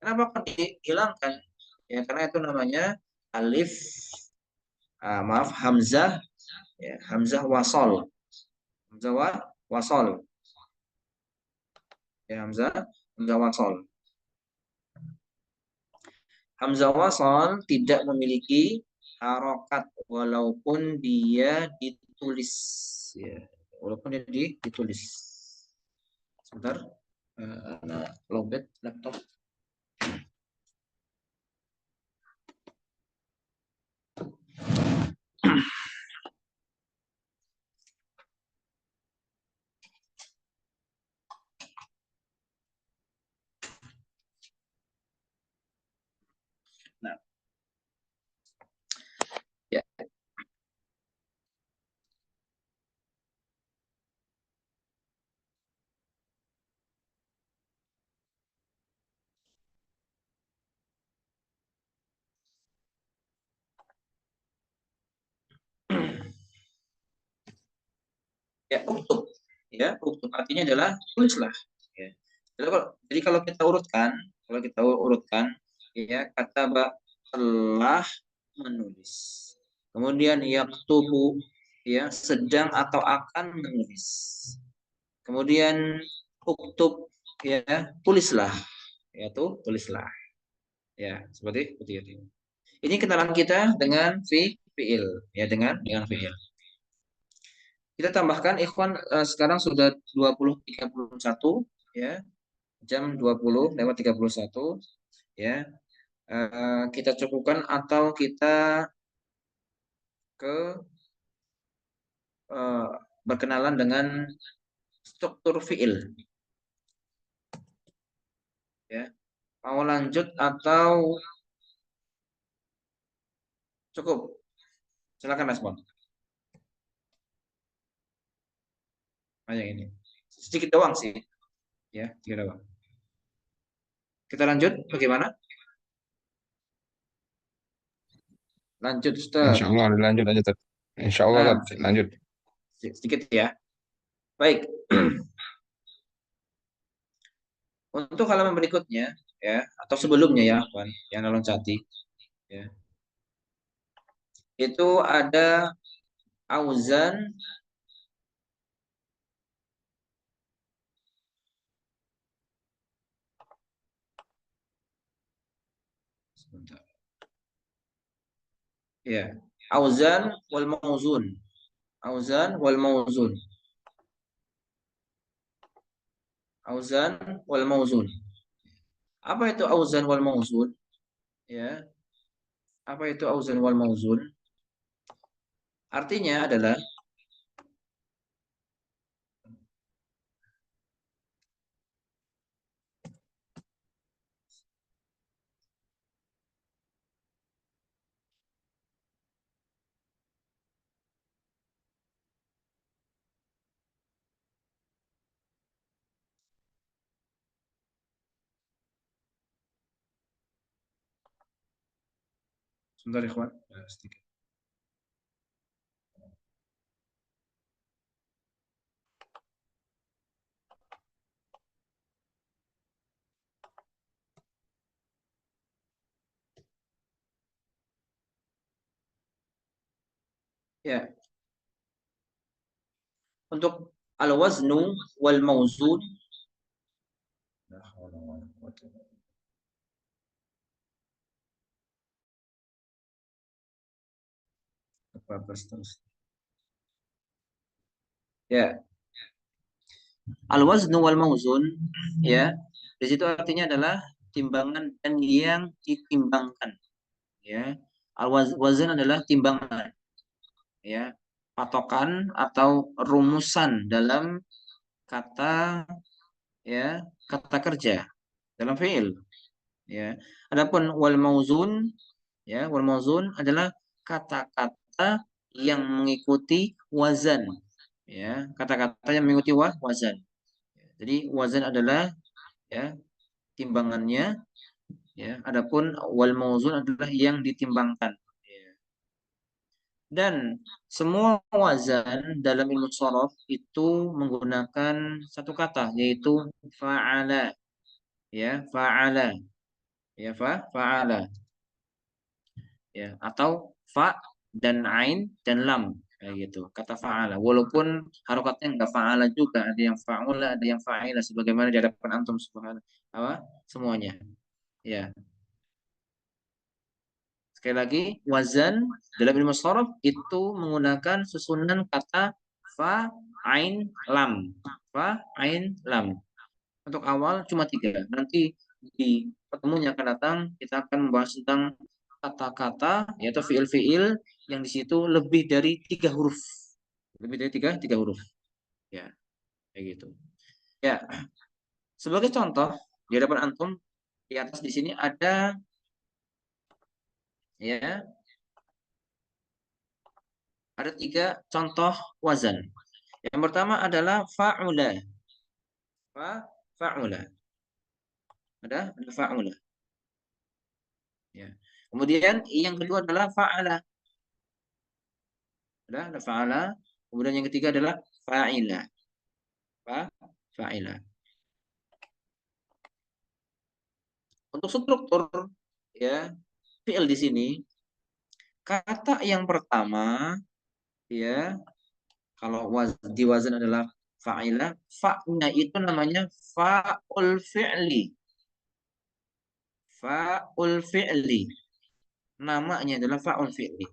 [SPEAKER 1] kenapa kok dihilangkan ya karena itu namanya alif maaf hamzah ya hamzah wasol hamzah wasol ya hamzah wasol hamzah wasol tidak memiliki harokat walaupun dia ditulis ya walaupun dia ditulis sebentar lowbat laptop. Nah, ya. Ya, uktub. Ya, uktub artinya adalah tulislah. Ya. Jadi kalau kita urutkan, ya kata telah menulis. Kemudian yaktubu, ya sedang atau akan menulis. Kemudian uktub, ya tulislah, yaitu tulislah. Ya, seperti itu. Ini kenalan kita dengan fiil, ya dengan fiil. Kita tambahkan ikhwan, sekarang sudah 20.31, ya. Jam 20:31, ya. Kita cukupkan atau kita ke berkenalan dengan struktur fiil, ya. Mau lanjut atau cukup? Silakan respon. Yang ini sedikit doang sih, ya sedikit doang. Kita lanjut bagaimana? Lanjut, Ustaz.
[SPEAKER 6] Insya Allah lanjut. Insya Allah lanjut.
[SPEAKER 1] Sedikit ya. Baik. Untuk halaman berikutnya, ya atau sebelumnya ya, Pak, yang loncati, ya. Itu ada auzan sebentar. Ya, auzan wal mauzun. Auzan wal mauzun. Auzan wal mauzun. Apa itu auzan wal mauzun? Ya. Apa itu auzan wal mauzun? Artinya adalah sebentar ikhwan, sedikit. Ya. Untuk al-waznu wal mauzun. Ya. Al-waznu wal mauzun, ya. Di situ artinya adalah timbangan dan yang ditimbangkan, ya. Al-wazn adalah timbangan, ya. Patokan atau rumusan dalam kata, ya, kata kerja dalam fiil, ya. Adapun wal mauzun, ya, wal mauzun adalah kata-kata yang mengikuti wazan, ya, kata-kata yang mengikuti wazan. Jadi wazan adalah, ya, timbangannya, ya. Adapun wal mauzun adalah yang ditimbangkan, ya. Dan semua wazan dalam ilmu shorof itu menggunakan satu kata, yaitu fa'ala, ya, fa'ala, ya, fa'ala, ya, atau fa dan ain dan lam, kayak gitu, kata fa'ala. Walaupun harokatnya enggak fa'ala juga, ada yang fa'ula, ada yang fa'ila, sebagaimana di hadapan antum subhanallah, apa semuanya, ya. Sekali lagi, wazan dalam ilmu shorof itu menggunakan susunan kata fa, ain, lam. Fa, ain, lam. Untuk awal cuma 3. Nanti di pertemuan yang akan datang kita akan membahas tentang kata-kata, yaitu fiil-fiil yang di situ lebih dari 3 huruf. Lebih dari tiga huruf. Ya, kayak gitu. Ya, sebagai contoh di hadapan antum di atas di sini ada, ya, ada 3 contoh wazan. Yang pertama adalah fa'ula. Fa'ula. Ada fa'ula. Ya. Kemudian yang kedua adalah fa'ala. Ada fa'ala. Kemudian yang ketiga adalah fa'ila. Fa'ila. Untuk struktur ya fi'il di sini, kata yang pertama ya kalau di wazan adalah fa'ila, fa'nya itu namanya fa'ul fi'li. Fa'ul fi'li. Namanya adalah fa'ul fi'li.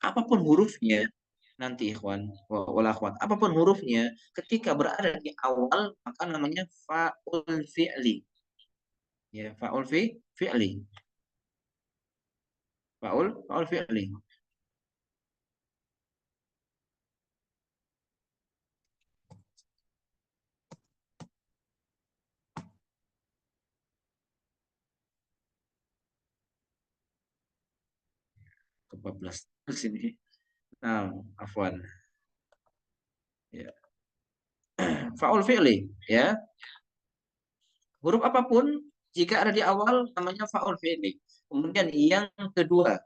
[SPEAKER 1] Apapun hurufnya nanti ikhwan wal akhwat, apapun hurufnya ketika berada di awal maka namanya fa'ul fi'li. Ya, fa'ul fi'li. Fa'ul fi'li. Ke-14 di sini. Nah, afwan. Ya. Fa'ul fi'li, ya. Huruf apapun jika ada di awal namanya fa'ul fi'li. Kemudian yang kedua,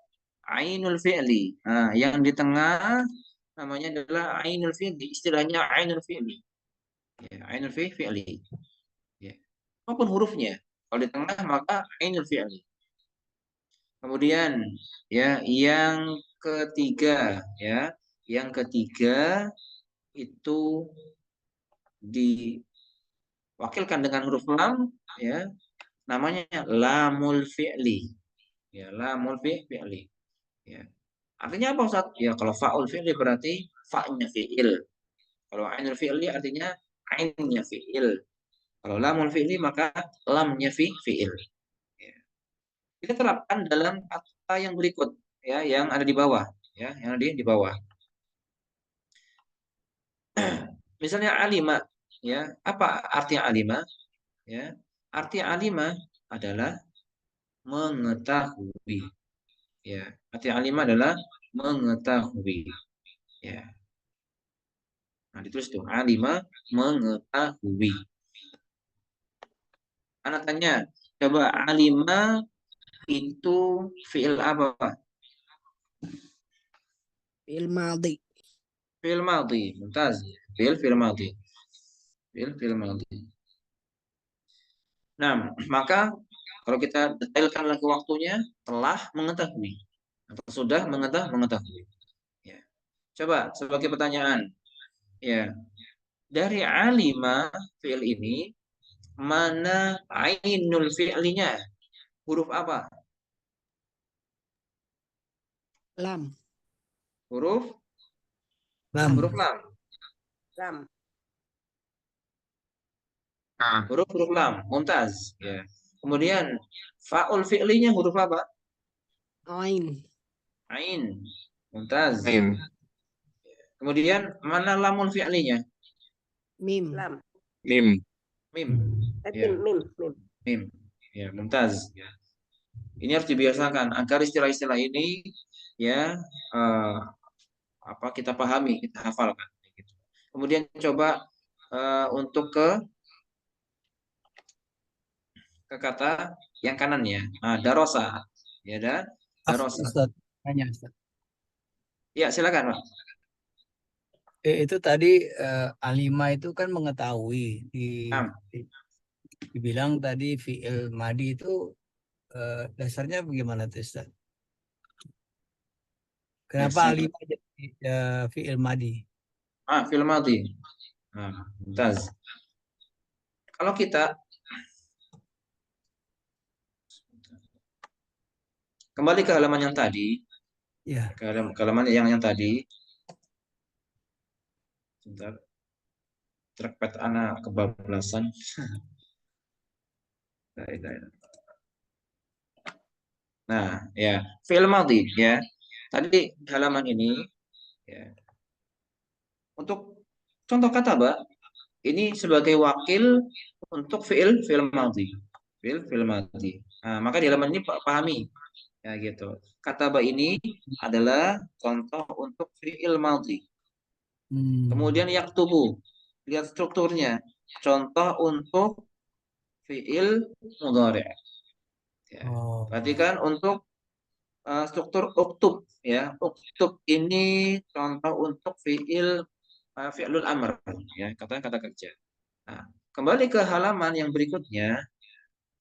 [SPEAKER 1] ainul fi'li. Nah, yang di tengah namanya adalah ainul fi'li. Istilahnya ainul fi'li. Ya, ainul fi'li. Ya. Apapun hurufnya, kalau di tengah maka ainul fi'li. Kemudian ya yang ketiga ya, yang ketiga itu diwakilkan dengan huruf lam ya, namanya lamul fi'li. Ya, lamul fi'li. Ya. Artinya apa Ustaz? Ya kalau fa'ul fi'li berarti fa'nya fi'il. Kalau ainul fi'li artinya ainnya fi'il. Kalau lamul fi'li maka lamnya fi'il. Ya. Kita terapkan dalam kata yang berikut ya, yang ada di bawah ya, yang ada di bawah. Misalnya alima ya, apa arti alima? Ya, arti alima adalah mengetahui. Ya, arti alima adalah mengetahui. Ya. Nah, ditulis tuh alima mengetahui. Anak tanya, coba alima itu fi'il apa?
[SPEAKER 4] Fi'il madhi.
[SPEAKER 1] Fi'il madhi. Mumtaz. Fi'il madhi. Fi'il madhi. Nah, maka kalau kita detailkan lagi waktunya, telah mengetahui atau sudah mengetahui. Ya. Coba sebagai pertanyaan, ya dari alima fi'il ini mana ainul fi'linya? Huruf apa?
[SPEAKER 4] Lam.
[SPEAKER 1] Huruf
[SPEAKER 5] Lam.
[SPEAKER 1] huruf lam.
[SPEAKER 4] Lam.
[SPEAKER 1] Huruf lam. Mumtaz. Ya. Kemudian fa'ul fi'linya huruf apa?
[SPEAKER 4] Ain.
[SPEAKER 1] Ain. Mumtaz.
[SPEAKER 6] Ain.
[SPEAKER 1] Kemudian mana lamul fi'linya?
[SPEAKER 4] Mim.
[SPEAKER 7] Lam.
[SPEAKER 6] Mim.
[SPEAKER 1] Mim.
[SPEAKER 7] Mim.
[SPEAKER 1] Ya.
[SPEAKER 7] Mim.
[SPEAKER 1] Mim. Ya, mumtaz. Ini harus dibiasakan agar istilah-istilah ini ya apa kita pahami, kita hafalkan. Kemudian coba untuk ke kata yang kanannya, darosa, ya darosa.
[SPEAKER 5] Ustaz, tanya Ustaz.
[SPEAKER 1] Ya silakan Pak.
[SPEAKER 5] Itu tadi alima itu kan mengetahui dibilang tadi fi'il madi itu dasarnya bagaimana tuh Ustaz? Kenapa
[SPEAKER 1] Dasar.
[SPEAKER 5] alima jadi fi'il madi?
[SPEAKER 1] Fi'il madhi. Mumtaz. Kalau kita kembali ke halaman yang tadi,
[SPEAKER 5] Ya.
[SPEAKER 1] ke halaman yang tadi. Sebentar. Trackpad anak kebablasan. Nah, ya, fi'il madhi ya. Tadi di halaman ini ya. Untuk contoh kata, Mbak, ini sebagai wakil untuk fi'il madhi. Fi'il madhi. Nah, maka di halaman ini pahami ya gitu. Kata ba ini adalah contoh untuk fi'il madhi. Kemudian yaktubu. Lihat strukturnya. Contoh untuk fi'il mudhari'. Ya. Perhatikan untuk struktur uktub ya. Uktub ini contoh untuk fi'il fi'lul amr, ya, kata kerja. Nah, kembali ke halaman yang berikutnya,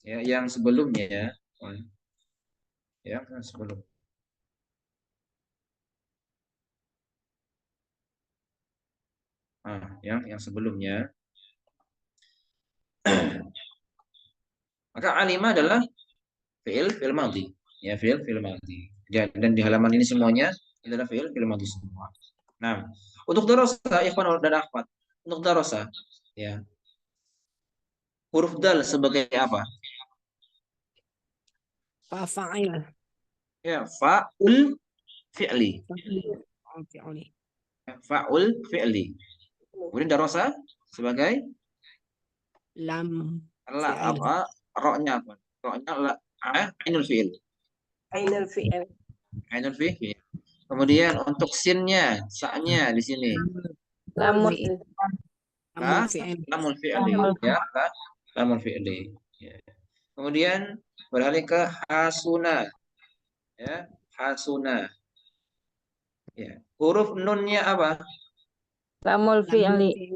[SPEAKER 1] ya, yang sebelumnya, ya, yang sebelum. Yang sebelumnya. Maka alima adalah fi'il madhi, ya, fi'il madhi. Dan di halaman ini semuanya adalah fi'il madhi semua. Nah, untuk darasa ikhwan dan akhwat, untuk darasa, ya, huruf dal sebagai apa?
[SPEAKER 4] Fa'il.
[SPEAKER 1] Ya, fa'ul fi'li.
[SPEAKER 4] Fi'li.
[SPEAKER 1] Fa'ul fi'li. Kemudian darasa sebagai
[SPEAKER 4] Lam.
[SPEAKER 1] la
[SPEAKER 4] Fi'il.
[SPEAKER 1] apa? Roknya apa? Roknya la, ainul fi'il.
[SPEAKER 4] Ainul fi'il.
[SPEAKER 1] Ainul fi'il. Kemudian untuk sinnya, sa-nya di sini.
[SPEAKER 4] Lamul
[SPEAKER 1] Lamul fi'li, ya, lamul fi'li. Ya. Kemudian beralih ke hasuna, ya, hasuna. Ya. Huruf nunnya apa?
[SPEAKER 7] Lamul fi'li.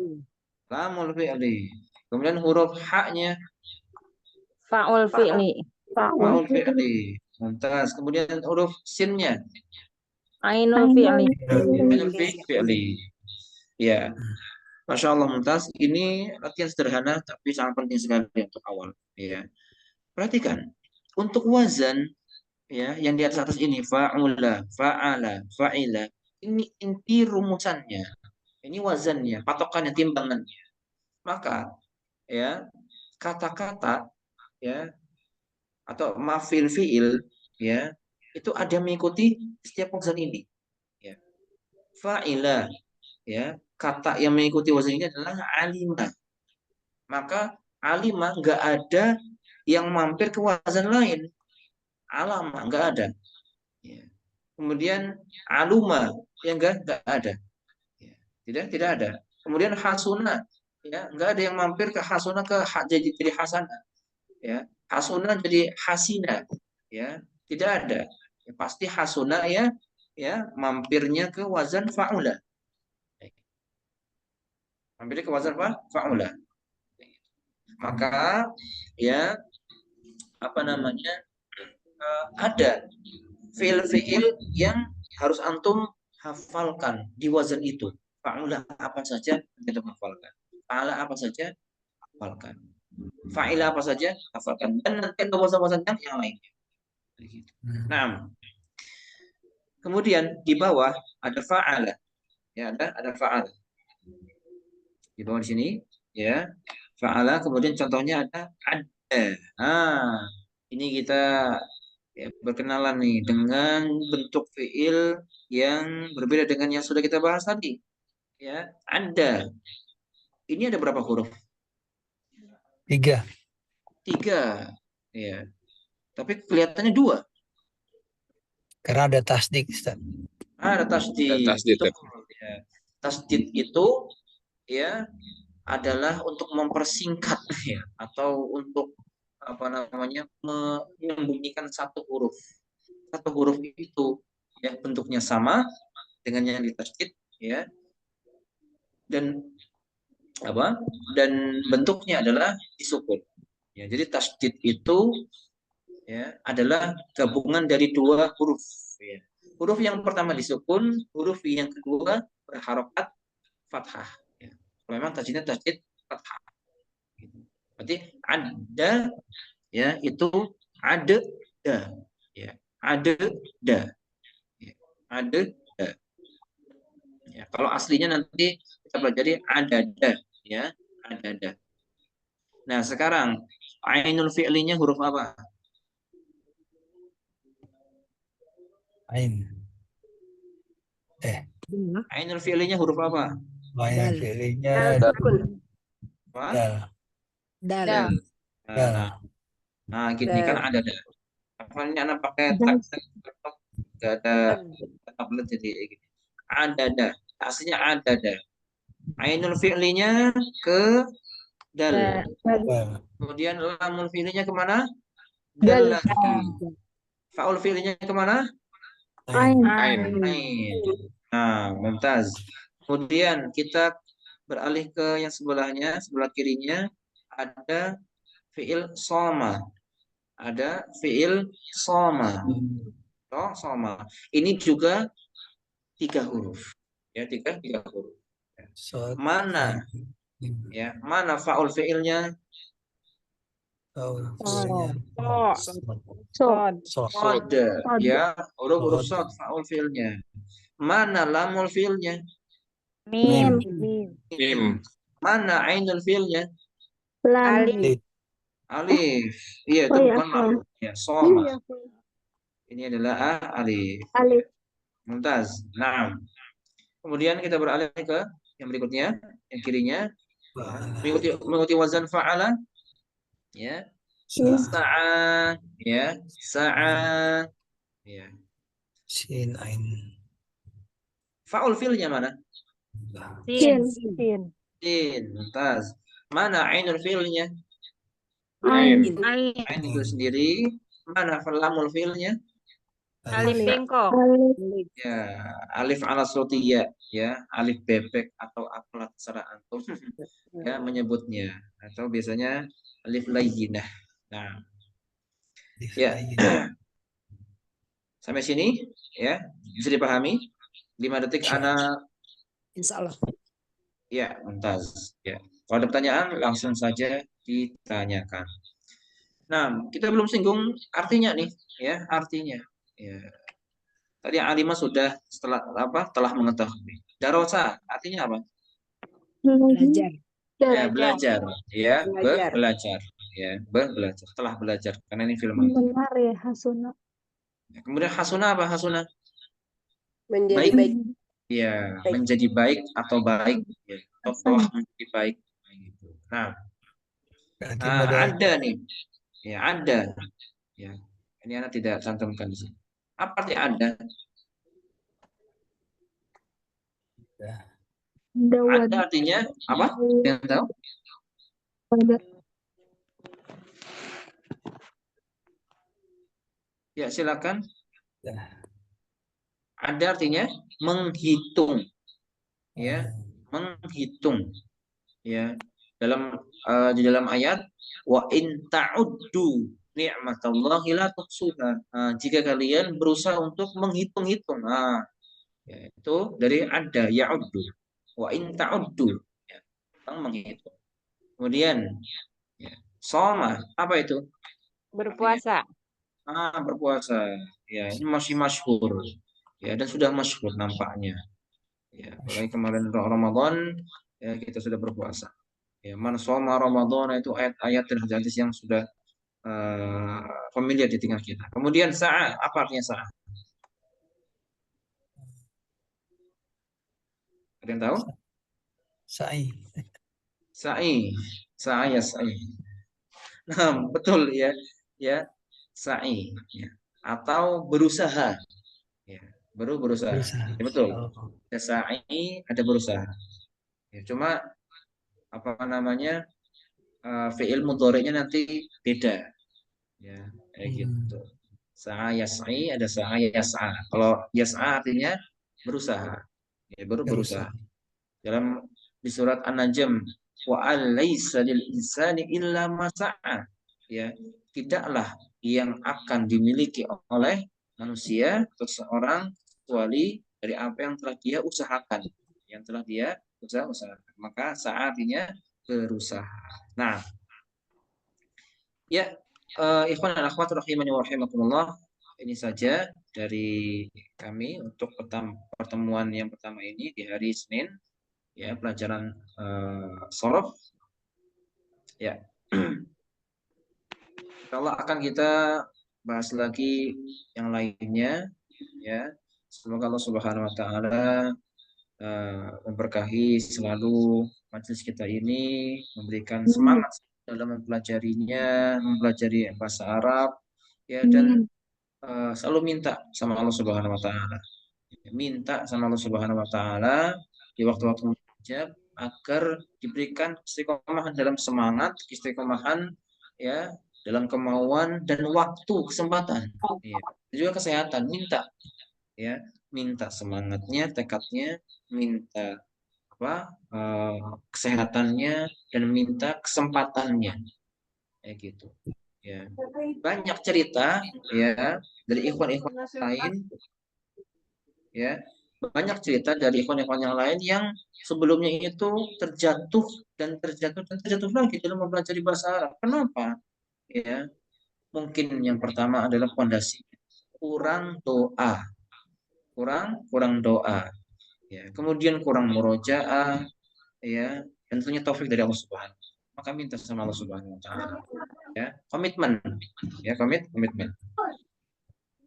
[SPEAKER 1] Lamul fi'li. Kemudian huruf ha-nya
[SPEAKER 7] Fa'ul fi'li.
[SPEAKER 1] fa'ul fi'li. Mumtaz. Kemudian huruf sinnya
[SPEAKER 7] Ainul fi'li.
[SPEAKER 1] ainul fi'li. Ya. Masya Allah, Mumtaz. Ini latihan sederhana tapi sangat penting sekali untuk awal. Ya. Perhatikan. Untuk wazan, ya, yang di atas ini fa'ula, fa'ala, fa'ila. Ini inti rumusannya. Ini wazannya, patokannya, timbangannya. Maka, ya, kata-kata, ya, atau mafil fiil, ya, itu ada mengikuti setiap wazan ini. Ya. Fa'ila, ya, kata yang mengikuti wazan ini adalah alimah. Maka alimah nggak ada yang mampir ke wazan lain. Alama nggak ada. Ya. Kemudian aluma yang nggak ada. Ya. Tidak ada. Kemudian hasuna, ya, nggak ada yang mampir ke hasuna jadi hasana. Ya. Hasuna jadi hasina, ya, tidak ada. Ya, pasti hasuna, ya, mampirnya ke wazan fa'ula. Mampirnya ke wazan fa'ula. Maka, ya, apa namanya, ada fiil-fiil yang harus antum hafalkan di wazan itu. Fa'ula apa saja antum hafalkan. Fa'ala apa saja hafalkan. Fa'ila apa saja hafalkan. Dan nanti ada wazan-wazan yang lainnya. Nah, kemudian di bawah ada fa'ala. Ya, ada fa'ala. Di bawah di sini, ya. Fa'ala, kemudian contohnya ada ada. Ini kita, ya, berkenalan nih dengan bentuk fiil yang berbeda dengan yang sudah kita bahas tadi. Ya, ada. Ini ada berapa huruf?
[SPEAKER 5] 3.
[SPEAKER 1] 3. Ya. Tapi kelihatannya 2.
[SPEAKER 5] Karena ada tasdik, Ustaz.
[SPEAKER 1] Ada tasdid.
[SPEAKER 6] Tasdid, ya.
[SPEAKER 1] Ya. Tasdid itu, ya, adalah untuk mempersingkat, ya, atau untuk apa namanya, menyembunyikan satu huruf. Satu huruf itu, ya, bentuknya sama dengan yang ditasdid, ya, dan apa? Dan bentuknya adalah disukun. Ya, jadi tasdid itu, ya, adalah gabungan dari 2 huruf. Ya. Huruf yang pertama disukun, huruf yang kedua berharokat fathah. Ya. Memang tasdidnya tasdid fathah. Berarti ada, ya, itu ada, ya, ada, ya, ada. Ya, kalau aslinya nanti kita pelajari ada, ya, ada. Nah, sekarang ainul fi'linya huruf apa?
[SPEAKER 5] Ain.
[SPEAKER 1] Ainul fi'linya huruf apa?
[SPEAKER 5] Banyak fi'linya
[SPEAKER 1] Apa?
[SPEAKER 5] dal.
[SPEAKER 4] Dal.
[SPEAKER 1] Nah, gini kan ada. Hafalnya anak pakai tak, nggak ada tablet jadi gini. Ada. Aslinya ada. Ainul fi'linya ke dal. Kemudian lamul fi'linya kemana? Dal lagi. Fa'ul fi'linya kemana?
[SPEAKER 7] Ain.
[SPEAKER 6] Ain.
[SPEAKER 1] Nah, mumtaz. Kemudian kita beralih ke yang sebelahnya, sebelah kirinya ada fiil soma. Ada fiil soma. Soma. Ini juga 3 huruf. Ya, tiga huruf.
[SPEAKER 5] Sod,
[SPEAKER 1] Mana ya, mana faul fiilnya?
[SPEAKER 5] faul
[SPEAKER 7] Oh.
[SPEAKER 5] fiilnya.
[SPEAKER 7] So.
[SPEAKER 5] Sod.
[SPEAKER 1] Sod, ya, huruf sod faul fiilnya. Mana lamul fiilnya?
[SPEAKER 7] Mim.
[SPEAKER 6] Mim.
[SPEAKER 1] Mana ainul fiilnya?
[SPEAKER 7] Lam.
[SPEAKER 1] Alif. Iya, itu
[SPEAKER 7] Oh, ya,
[SPEAKER 1] bukan
[SPEAKER 7] Afwan.
[SPEAKER 1] lam. Ya, soma. Ini adalah alif.
[SPEAKER 7] Alif.
[SPEAKER 1] Mumtaz. Nah, kemudian kita beralih ke yang berikutnya, yang kirinya, mengikuti wazan fa'ala, ya. Sa'a, ya. Sa'a, ya.
[SPEAKER 5] Sin ain.
[SPEAKER 1] Fa'ul fi'lnya mana?
[SPEAKER 7] Sin.
[SPEAKER 1] Sin. Mumtaz. Mana ainul fi'lnya?
[SPEAKER 6] Ain.
[SPEAKER 1] Ain itu sendiri. Mana lamul fi'lnya?
[SPEAKER 7] Alif bengkok.
[SPEAKER 1] Ya, alif ala sotiyya, ya, alif bebek atau apalah terserah antum ya menyebutnya, atau biasanya alif layyinah. Nah, ya. Sampai sini ya bisa dipahami. 5 detik anak.
[SPEAKER 4] Insya Allah.
[SPEAKER 1] Ya, mumtaz. Ya. Kalau ada pertanyaan langsung saja ditanyakan. Nah, kita belum singgung artinya nih, ya, artinya. Ya. Tadi Alimah sudah telah mengetahui. Darosa artinya apa?
[SPEAKER 4] Belajar.
[SPEAKER 1] Ya, belajar, ya,
[SPEAKER 4] Belajar.
[SPEAKER 1] belajar, ya, belajar, telah belajar, karena ini film.
[SPEAKER 7] Benar ya, Hasuna.
[SPEAKER 1] Kemudian hasuna apa hasuna?
[SPEAKER 4] Menjadi baik.
[SPEAKER 1] Ya,
[SPEAKER 4] Baik.
[SPEAKER 1] menjadi baik atau baik, ya, atau telah menjadi baik. Gitu. Nah, ada nih, ya ada, ya. Ini anak tidak cantumkan di sini. Apa arti ada? Ada artinya apa? Yang tahu? Ya, silakan. Ada artinya menghitung, ya, menghitung, ya. Di dalam ayat wa in ta'uddu ni'matallahi la tuhsuha. Jika kalian berusaha untuk menghitung-hitung, ya, itu dari ada ya'uddu. Wa in ta'uddu, ya, menghitung. Kemudian ya, soma, apa itu?
[SPEAKER 7] Berpuasa.
[SPEAKER 1] Berpuasa. Ya, ini masih masyhur. Ya, dan sudah masyhur nampaknya. Ya, apalagi kemarin Ramadan ya kita sudah berpuasa. Ya, man shoma Ramadan itu ayat-ayat dan hadis yang sudah familiar di tengah kita. Kemudian sa'a, apa artinya sa'a? Ada yang tahu?
[SPEAKER 5] Sa'i.
[SPEAKER 1] Sa'i, sa'i ya sa'i. Nah, betul ya, ya sa'i, ya. Atau berusaha, ya, berusaha. Ya, betul. Ada sa'i, ada berusaha. Ya, cuma apa namanya fi'il mudhari'nya nanti beda, ya, kayak gitu. Sa'a yas'i, ada sa'a yas'a. Kalau yas'a artinya berusaha, ya, berusaha. Dalam di surat An-Najm, wa alaysa lil insani illa ma sa'a, ya, tidaklah yang akan dimiliki oleh manusia atau seorang kecuali dari apa yang telah dia usahakan, yang telah dia usahakan. Maka sa'a artinya berusaha. Nah, ya, ikhwan dan akhwat rahimani wa rahimakumullah, ini saja dari kami untuk pertemuan yang pertama ini di hari Senin, ya, pelajaran shorof, ya. Insyaallah akan kita bahas lagi yang lainnya, ya. Semoga Allah Subhanahu Wa Taala memberkahi selalu majelis kita ini, memberikan semangat dalam mempelajari bahasa Arab, ya, dan selalu minta sama Allah Subhanahu Wa Taala, minta sama Allah Subhanahu Wa Taala di waktu-waktu mustajab agar diberikan istiqomahan dalam semangat, istiqomahan, ya, dalam kemauan dan waktu, kesempatan, ya, juga kesehatan. Minta, ya, minta semangatnya, tekadnya, minta kesehatannya dan minta kesempatannya, kayak gitu. Ya, banyak cerita ya dari ikhwan-ikhwan lain, ya banyak cerita dari ikhwan-ikhwan yang lain yang sebelumnya itu terjatuh dan terjatuh lagi dalam mempelajari bahasa Arab. Kenapa? Ya, mungkin yang pertama adalah fondasi kurang doa, kurang doa. Ya, kemudian kurang murojaah, ya, dan tentunya taufik dari Allah Subhanahu. Maka minta sama Allah Subhanahu wa taala. Ya, komitmen. Ya, komitmen.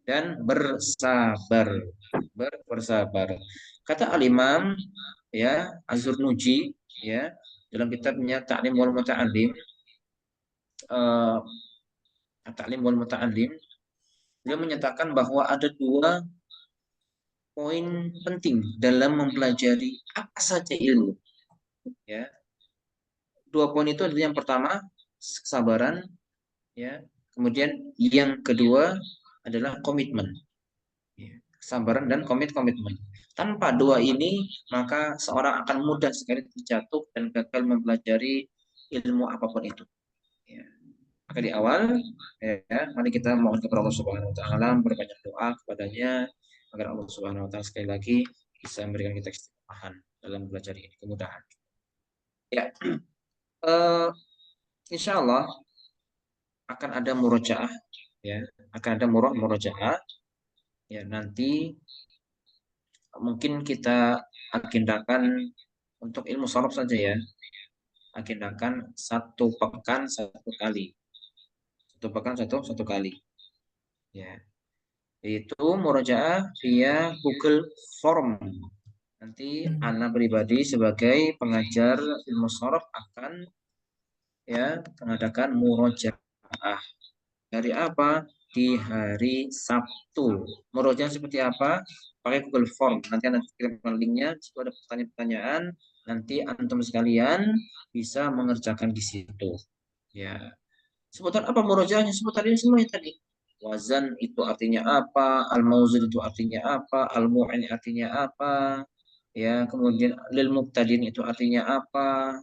[SPEAKER 1] Dan bersabar. Kata Al-Imam ya Az-Zurnuji ya dalam kitabnya Ta'lim wal Muta'allim, Ta'lim wal Muta'allim, dia menyatakan bahwa ada 2 poin penting dalam mempelajari apa saja ilmu. Ya, 2 poin itu adalah yang pertama kesabaran, ya. Kemudian yang kedua adalah komitmen. Ya, kesabaran dan komitmen. Tanpa 2 ini, maka seorang akan mudah sekali terjatuh dan gagal mempelajari ilmu apapun itu. Ya. Maka di awal, ya, mari kita mohon kepada Allah Subhanahu Wa Taala, berbanyak doa kepadanya agar Allah Subhanahu Wa Taala sekali lagi bisa memberikan kita keistiqomahan dalam belajar ini, kemudahan. Ya, insya Allah akan ada murojaah, ya, akan ada murojaah. Ya, nanti mungkin kita agendakan untuk ilmu sorof saja ya, agendakan 1 pekan 1 kali, 1 pekan satu kali, ya, itu murojaah via Google Form. Nanti Ana pribadi sebagai pengajar ilmu sorof akan ya mengadakan murojaah. Hari apa? Di hari Sabtu. Murojaah seperti apa? Pakai Google Form. Nanti Anda kirimkan linknya. Jika ada pertanyaan-pertanyaan, nanti antum sekalian bisa mengerjakan di situ. Ya. Seputar apa murojaahnya? Seputar ini semuanya tadi. Wazan itu artinya apa? Al-mauzun itu artinya apa? Al-mu'in artinya apa? Ya, kemudian lil muqtadin itu artinya apa?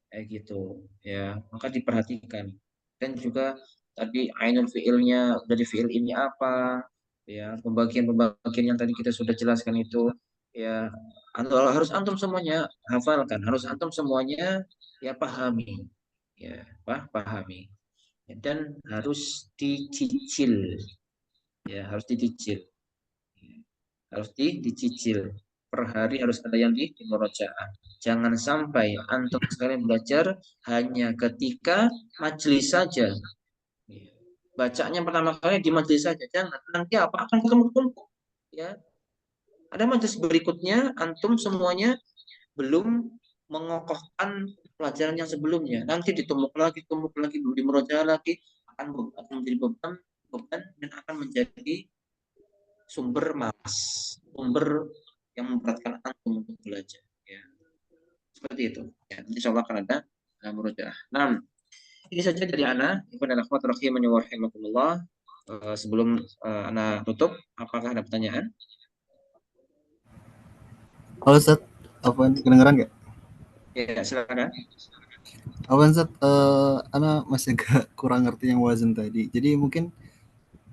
[SPEAKER 1] Kayak gitu. Ya, maka diperhatikan. Dan juga tadi ainul fiilnya dari fiil ini apa? Ya, pembagian yang tadi kita sudah jelaskan itu, ya, harus antum semuanya hafalkan, harus antum semuanya ya pahami. Ya, pahami. Dan harus dicicil. Ya, harus dicicil. Harus dicicil. Per hari harus ada yang di murojaah. Jangan sampai antum sekalian belajar hanya ketika majelis saja. Bacanya pertama kali di majelis saja. Jangan. Nanti apa akan ketumpuk. Ya. Ada majelis berikutnya, antum semuanya belum mengokohkan pelajaran yang sebelumnya. Nanti ditumpuk lagi, belum di murojaah lagi, akan menjadi beban dan akan menjadi sumber malas, sumber yang memberatkan antum untuk belajar. Ya. Seperti itu. Ya, insya Allah akan ada murojaah. Nah, ini saja dari Ana. Sebelum Ana tutup, apakah ada pertanyaan?
[SPEAKER 8] Halo Ustaz, apa kedengeran nggak?
[SPEAKER 1] Ya, silakan.
[SPEAKER 8] Apa Ustaz, Ana masih agak kurang ngerti yang wazan tadi. Jadi mungkin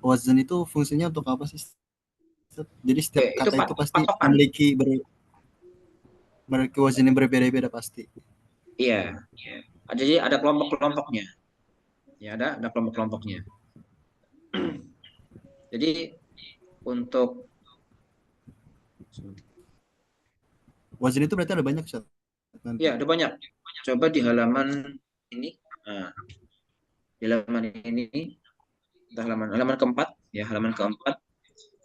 [SPEAKER 8] wazan itu fungsinya untuk apa sih? Ustaz? Jadi setiap kata itu pasti memiliki wazan yang berbeda-beda pasti.
[SPEAKER 1] Iya. Jadi ada kelompok-kelompoknya. Ya, ada kelompok-kelompoknya. Jadi untuk
[SPEAKER 8] wazan itu berarti ada banyak, Ustaz?
[SPEAKER 1] Ya, ada banyak. Coba di halaman ini. Nah, di halaman ini, halaman keempat, ya, halaman keempat.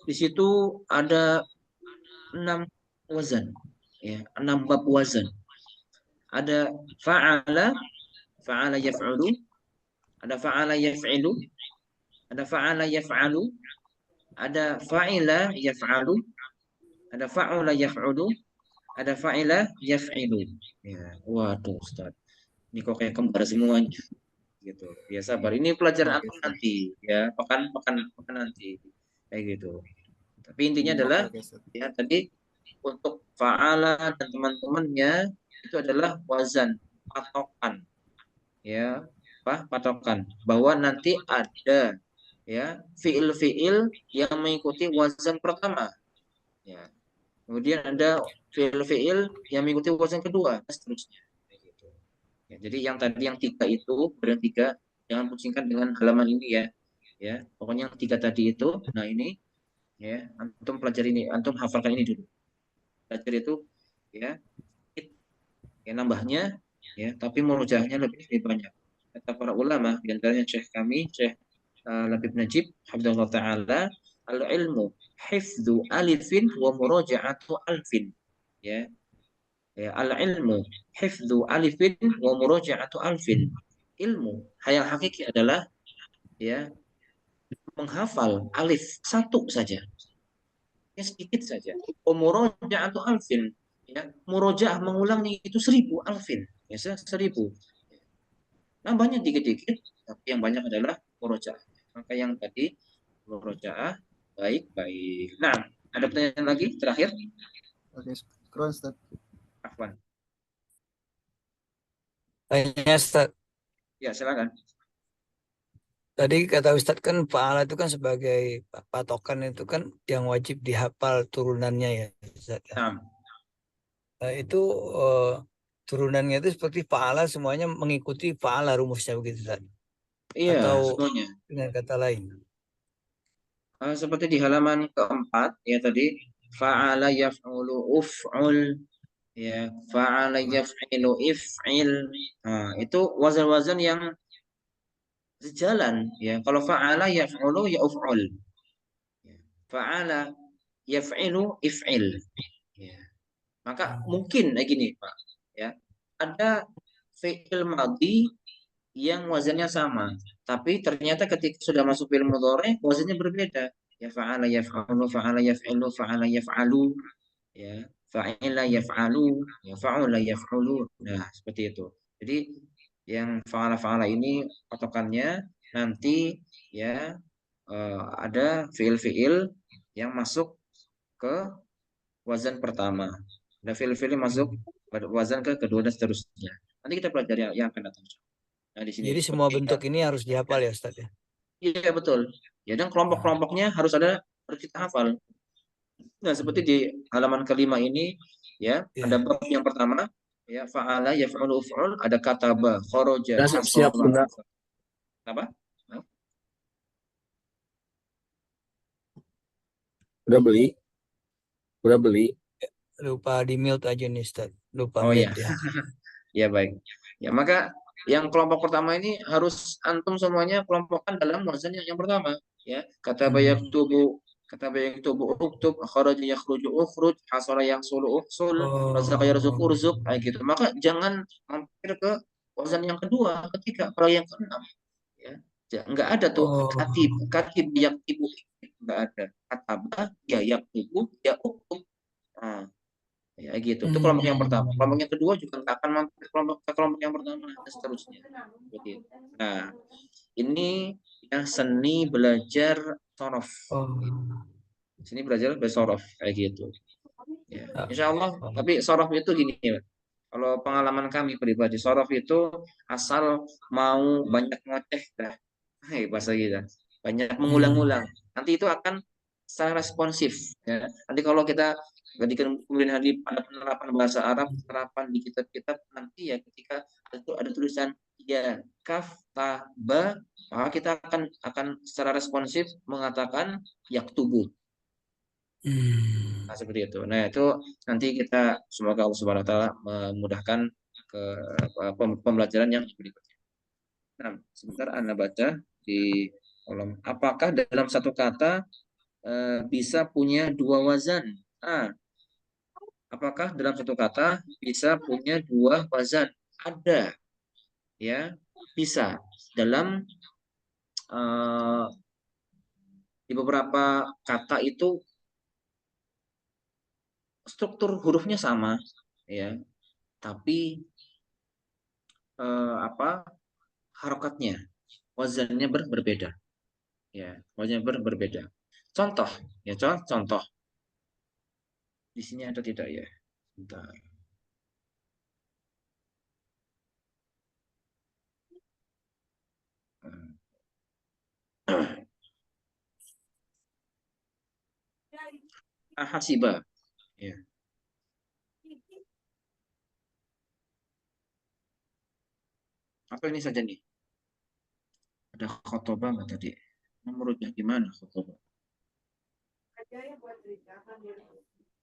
[SPEAKER 1] Di situ ada 6 wazan, ya, 6 bab wazan. Ada fa'ala yaf'ulu, ada fa'ala yaf'ilu, ada fa'ala yaf'alu, ada fa'ila yaf'alu, ada fa'ula yaf'ulu, ada fa'ila yaf'ilu. Ya, waduh Ustaz. Ini kok kayak kembar semuanya. Gitu. Ya sabar. Ini pelajaran apa nanti? Ya, pekan nanti. Kayak gitu. Tapi intinya adalah ya tadi untuk fa'ala dan teman-temannya itu adalah wazan, patokan, ya, patokan bahwa nanti ada ya fiil-fiil yang mengikuti wazan pertama, ya. Kemudian ada fiil-fiil yang mengikuti wazan kedua, dan seterusnya. Gitu. Ya, jadi yang tadi yang 3 itu, yang 3 jangan pusingkan dengan halaman ini ya. Ya, pokoknya yang 3 tadi itu, nah ini ya, antum pelajari ini, antum hafalkan ini dulu. Belajar itu ya, ya nambahnya ya, tapi murojaahnya lebih banyak. Kata para ulama, di antaranya Syekh kami, Syekh Labib Najib, Hafizahullah Ta'ala, al-ilmu hifdzu alifin wa muraja'atu alfin. Ya, ya al-ilmu hifdzu alifin wa muraja'atu alfin. Ilmu yang hakiki adalah ya menghafal alif satu saja, ya sedikit saja. Wa muraja'atu alfin, ya murojaah mengulangnya itu 1000 alfin, ya 1000. Nambahnya dikit-dikit, tapi yang banyak adalah murojaah. Maka yang tadi murojaah baik-baik. Nah, ada pertanyaan lagi terakhir?
[SPEAKER 8] Oke, scroll Ustaz.
[SPEAKER 1] Afwan.
[SPEAKER 5] Tanya Ustaz,
[SPEAKER 1] Ya, silakan.
[SPEAKER 5] tadi kata Ustadz kan fa'ala itu kan sebagai patokan itu kan yang wajib dihafal turunannya ya Ustadz, ya.
[SPEAKER 1] Nah,
[SPEAKER 5] Nah, itu turunannya itu seperti fa'ala semuanya mengikuti fa'ala rumusnya begitu Ustadz.
[SPEAKER 1] iya,
[SPEAKER 5] Atau
[SPEAKER 1] semuanya.
[SPEAKER 5] dengan kata lain.
[SPEAKER 1] Seperti di halaman keempat, ya tadi, fa'ala yaf'ulu uf'ul, ya, fa'ala yaf'ilu if'il. Nah, itu wazan-wazan yang sejalan, ya. Kalau fa'ala yaf'ulu ya uf'ul. Fa'ala yaf'ilu if'il. Ya. Maka mungkin kayak gini, Pak, ya. Ada fi'il madhi yang wazannya sama, tapi ternyata ketika sudah masuk fi'il mudhari wazannya berbeda. Ya fa'ala yaf'alu, fa'ala yaf'ilu, fa'ala yaf'alu, ya fa'ila yaf'alu, ya fa'ula yaf'ulu. Nah, seperti itu. Jadi yang fa'ala ini patokannya nanti ya ada fi'il-fi'il yang masuk ke wazan pertama. Ada fi'il-fi'il yang masuk wazan ke kedua dan seterusnya. Nanti kita pelajari yang akan datang. Nah, di sini
[SPEAKER 5] Jadi semua bentuk ini harus dihafal ya Ustadz ya.
[SPEAKER 1] Iya betul. Ya dan kelompok-kelompoknya harus kita hafal. Nah, seperti di halaman kelima ini ya, ada bab yang pertama ya fa'ala yaf'ulu uf'ul, ada kataba, kharaja,
[SPEAKER 6] Siap, Bunda.
[SPEAKER 1] apa?
[SPEAKER 6] Udah beli? Udah beli?
[SPEAKER 5] Lupa di mute aja nih Ustadz. Lupa
[SPEAKER 1] Oh
[SPEAKER 5] mute
[SPEAKER 1] ya.
[SPEAKER 5] ya.
[SPEAKER 1] Ya baik. Ya maka yang kelompok pertama ini harus antum semuanya kelompokkan dalam wazan yang pertama ya. Kata bayak tubuh uktub, kharaja yakhruju ukhruj, hasara yahsulu uhsul, razaka yarzuqu urzuk, kayak gitu. Maka jangan mampir ke wazan yang kedua, ketiga, kalau yang keenam ya. Enggak ada tuh katib yaktibu, enggak ada. Kataba ya yaktibu ya uktub. Nah, ya gitu. Itu kelompok yang pertama. Kelompok yang kedua juga nggak akan mampir ke kelompok yang pertama dan seterusnya. Begitu. Nah, ini ya seni belajar sorof. Sini belajar sorof kayak gitu. Ya, insya Allah. Tapi sorof itu gini ya. Kalau pengalaman kami pribadi, sorof itu asal mau banyak ngoceh dah. Bahasa kita. Banyak mengulang-ulang. Nanti itu akan secara responsif. Ya. Nanti kalau kita kemudian hari pada penerapan bahasa Arab, penerapan di kitab-kitab nanti ya ketika ada tulisan ya kaf ta ba, maka kita akan secara responsif mengatakan yaktubu. Nah, seperti itu. Nah, itu nanti kita semoga Allah Subhanahu wa taala memudahkan ke pembelajaran yang berikutnya. Nah, sebentar Anda baca di kolom. Apakah dalam satu kata bisa punya dua wazan? Apakah dalam satu kata bisa punya dua wazan? Ada, ya, bisa. Dalam di beberapa kata itu struktur hurufnya sama, ya, tapi harokatnya, wazannya berbeda, ya, wazannya berbeda. Contoh, ya, contoh. di sini ada tidak ya? Bentar. Ahasiba. Ya. Apa ini saja nih? Ada khotobah nggak tadi? Menurutnya gimana khotobah?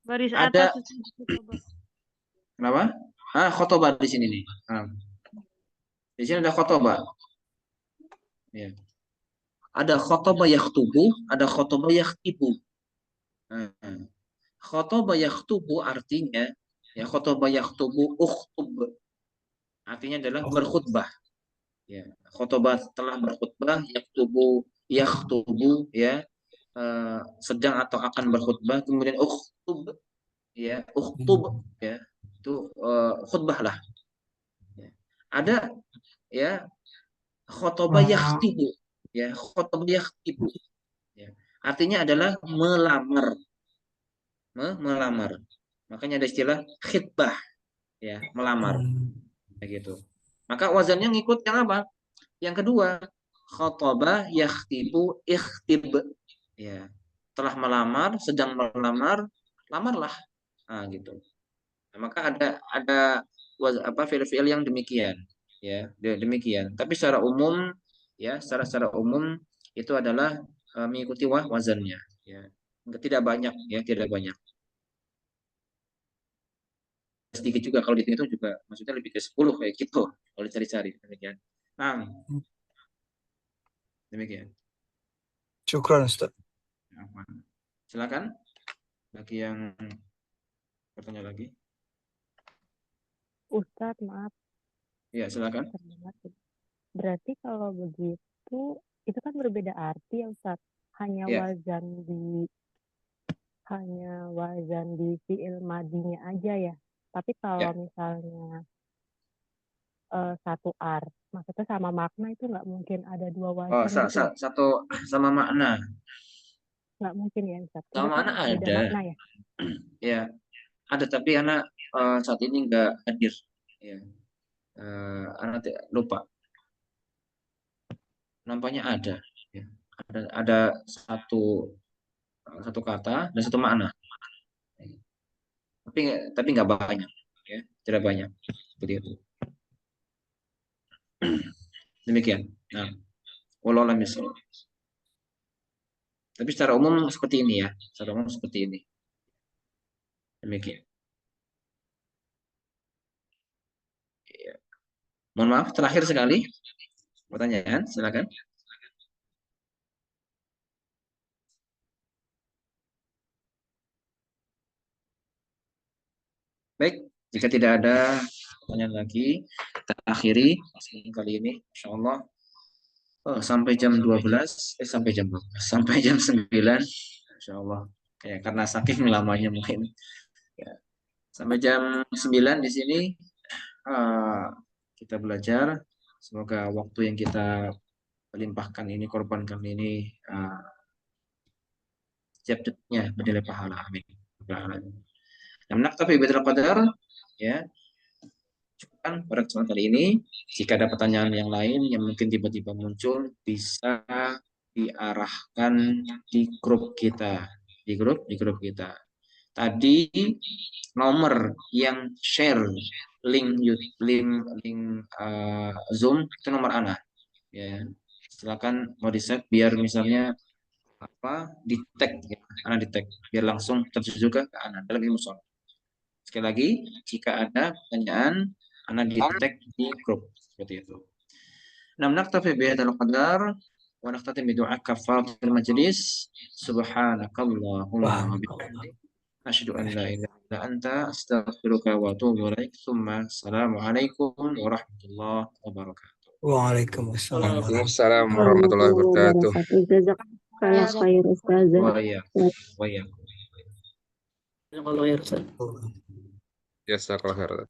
[SPEAKER 7] Baris
[SPEAKER 1] Ada.
[SPEAKER 7] atas.
[SPEAKER 1] Kenapa? Khotobah di sini nih. Di sini ada khotobah. Ya. Ada khotobah yakhtubu, ada khotobah yakhtibu. Khotobah yakhtubu artinya, ya khotobah yakhtubu ukhtub. Artinya adalah berkhutbah. Ya, khotobah telah berkhutbah, yakhtubu ya, sedang atau akan berkhutbah, kemudian ukhtub ya, itu khutbah lah. Ya. Ada ya khotobah yakhtibu ya, khotobah yakhtibu ya. Artinya adalah melamar. Melamar. Makanya ada istilah khitbah ya, melamar. Kayak gitu. Maka wazannya ngikut yang apa? Yang kedua, khotobah yakhtibu ikhtib. Ya. Telah melamar, sedang melamar, lamarlah. Nah, gitu. Nah, maka ada fiil-fiil yang demikian, ya, demikian. Tapi secara umum, ya, secara umum itu adalah mengikuti wazannya, ya. Tidak banyak, ya, tidak banyak. Sedikit juga kalau dihitung juga, maksudnya lebih ke 10 kayak gitu kalau dicari-cari demikian. Nah, demikian.
[SPEAKER 5] Syukran Ustaz.
[SPEAKER 1] Silakan bagi yang bertanya lagi.
[SPEAKER 7] Ustadz, maaf.
[SPEAKER 1] Ya, silakan.
[SPEAKER 7] Berarti kalau begitu, itu kan berbeda arti ya Ustadz. Hanya
[SPEAKER 1] Ya.
[SPEAKER 7] wazan di fi'il madinya aja ya. Tapi kalau
[SPEAKER 1] Ya.
[SPEAKER 7] misalnya satu art, maksudnya sama makna itu nggak mungkin ada dua wazan gitu.
[SPEAKER 1] Satu sama makna.
[SPEAKER 7] Nggak mungkin ya Ustadz.
[SPEAKER 1] Sama
[SPEAKER 7] Kan
[SPEAKER 1] makna
[SPEAKER 7] beda
[SPEAKER 1] ada.
[SPEAKER 7] makna ya.
[SPEAKER 1] Ya, ada tapi anak saat ini nggak hadir. Ya. Anak lupa. Nampaknya ada. Ya. Ada satu kata dan satu makna. Tapi nggak banyak. Ya, tidak banyak. Seperti itu. Demikian. Nah, wallahu a'lam bishawab. Tapi secara umum seperti ini ya. Secara umum seperti ini. Demikian. Ya. Mohon maaf, terakhir sekali. Pertanyaan, silakan. Baik, jika tidak ada pertanyaan lagi, kita akhiri kali ini. Insyaallah. Sampai jam 12, sampai jam 12, sampai jam 9. Insyaallah. Ya, karena saking lamanya mungkin. Ya. Sampai jam 9 di sini kita belajar. Semoga waktu yang kita limpahkan ini, korbankan ini, setiap detiknya bernilai pahala. Amin. Tapi betul qadar, ya. Cukupkan pada kesempatan kali ini. Jika ada pertanyaan yang lain yang mungkin tiba-tiba muncul, bisa diarahkan di grup kita. Di grup kita. Tadi nomor yang share link Zoom itu nomor Ana. Ya. Silakan mau di-set biar misalnya di tag ya. Ana di tag biar langsung tertuju juga ke Ana dalam ilmu sholat. Sekali lagi, jika ada pertanyaan, Ana di tag di grup seperti itu. Naktafi bihadzal qadar wa nakhtatim bi du'a kafaratul majlis. Subhanakallahumma wa bihamdik asyhadu an la ilaha illa anta astaghfiruka wa atubu ilaik. Assalamu alaikum warahmatullahi wabarakatuh.
[SPEAKER 5] Waalaikumsalam.
[SPEAKER 6] Waalaikumsalam warahmatullahi wabarakatuh.
[SPEAKER 2] Jazakallah khair Ustazah.
[SPEAKER 1] Wa iyyakum.
[SPEAKER 6] Jazakallahu khairan.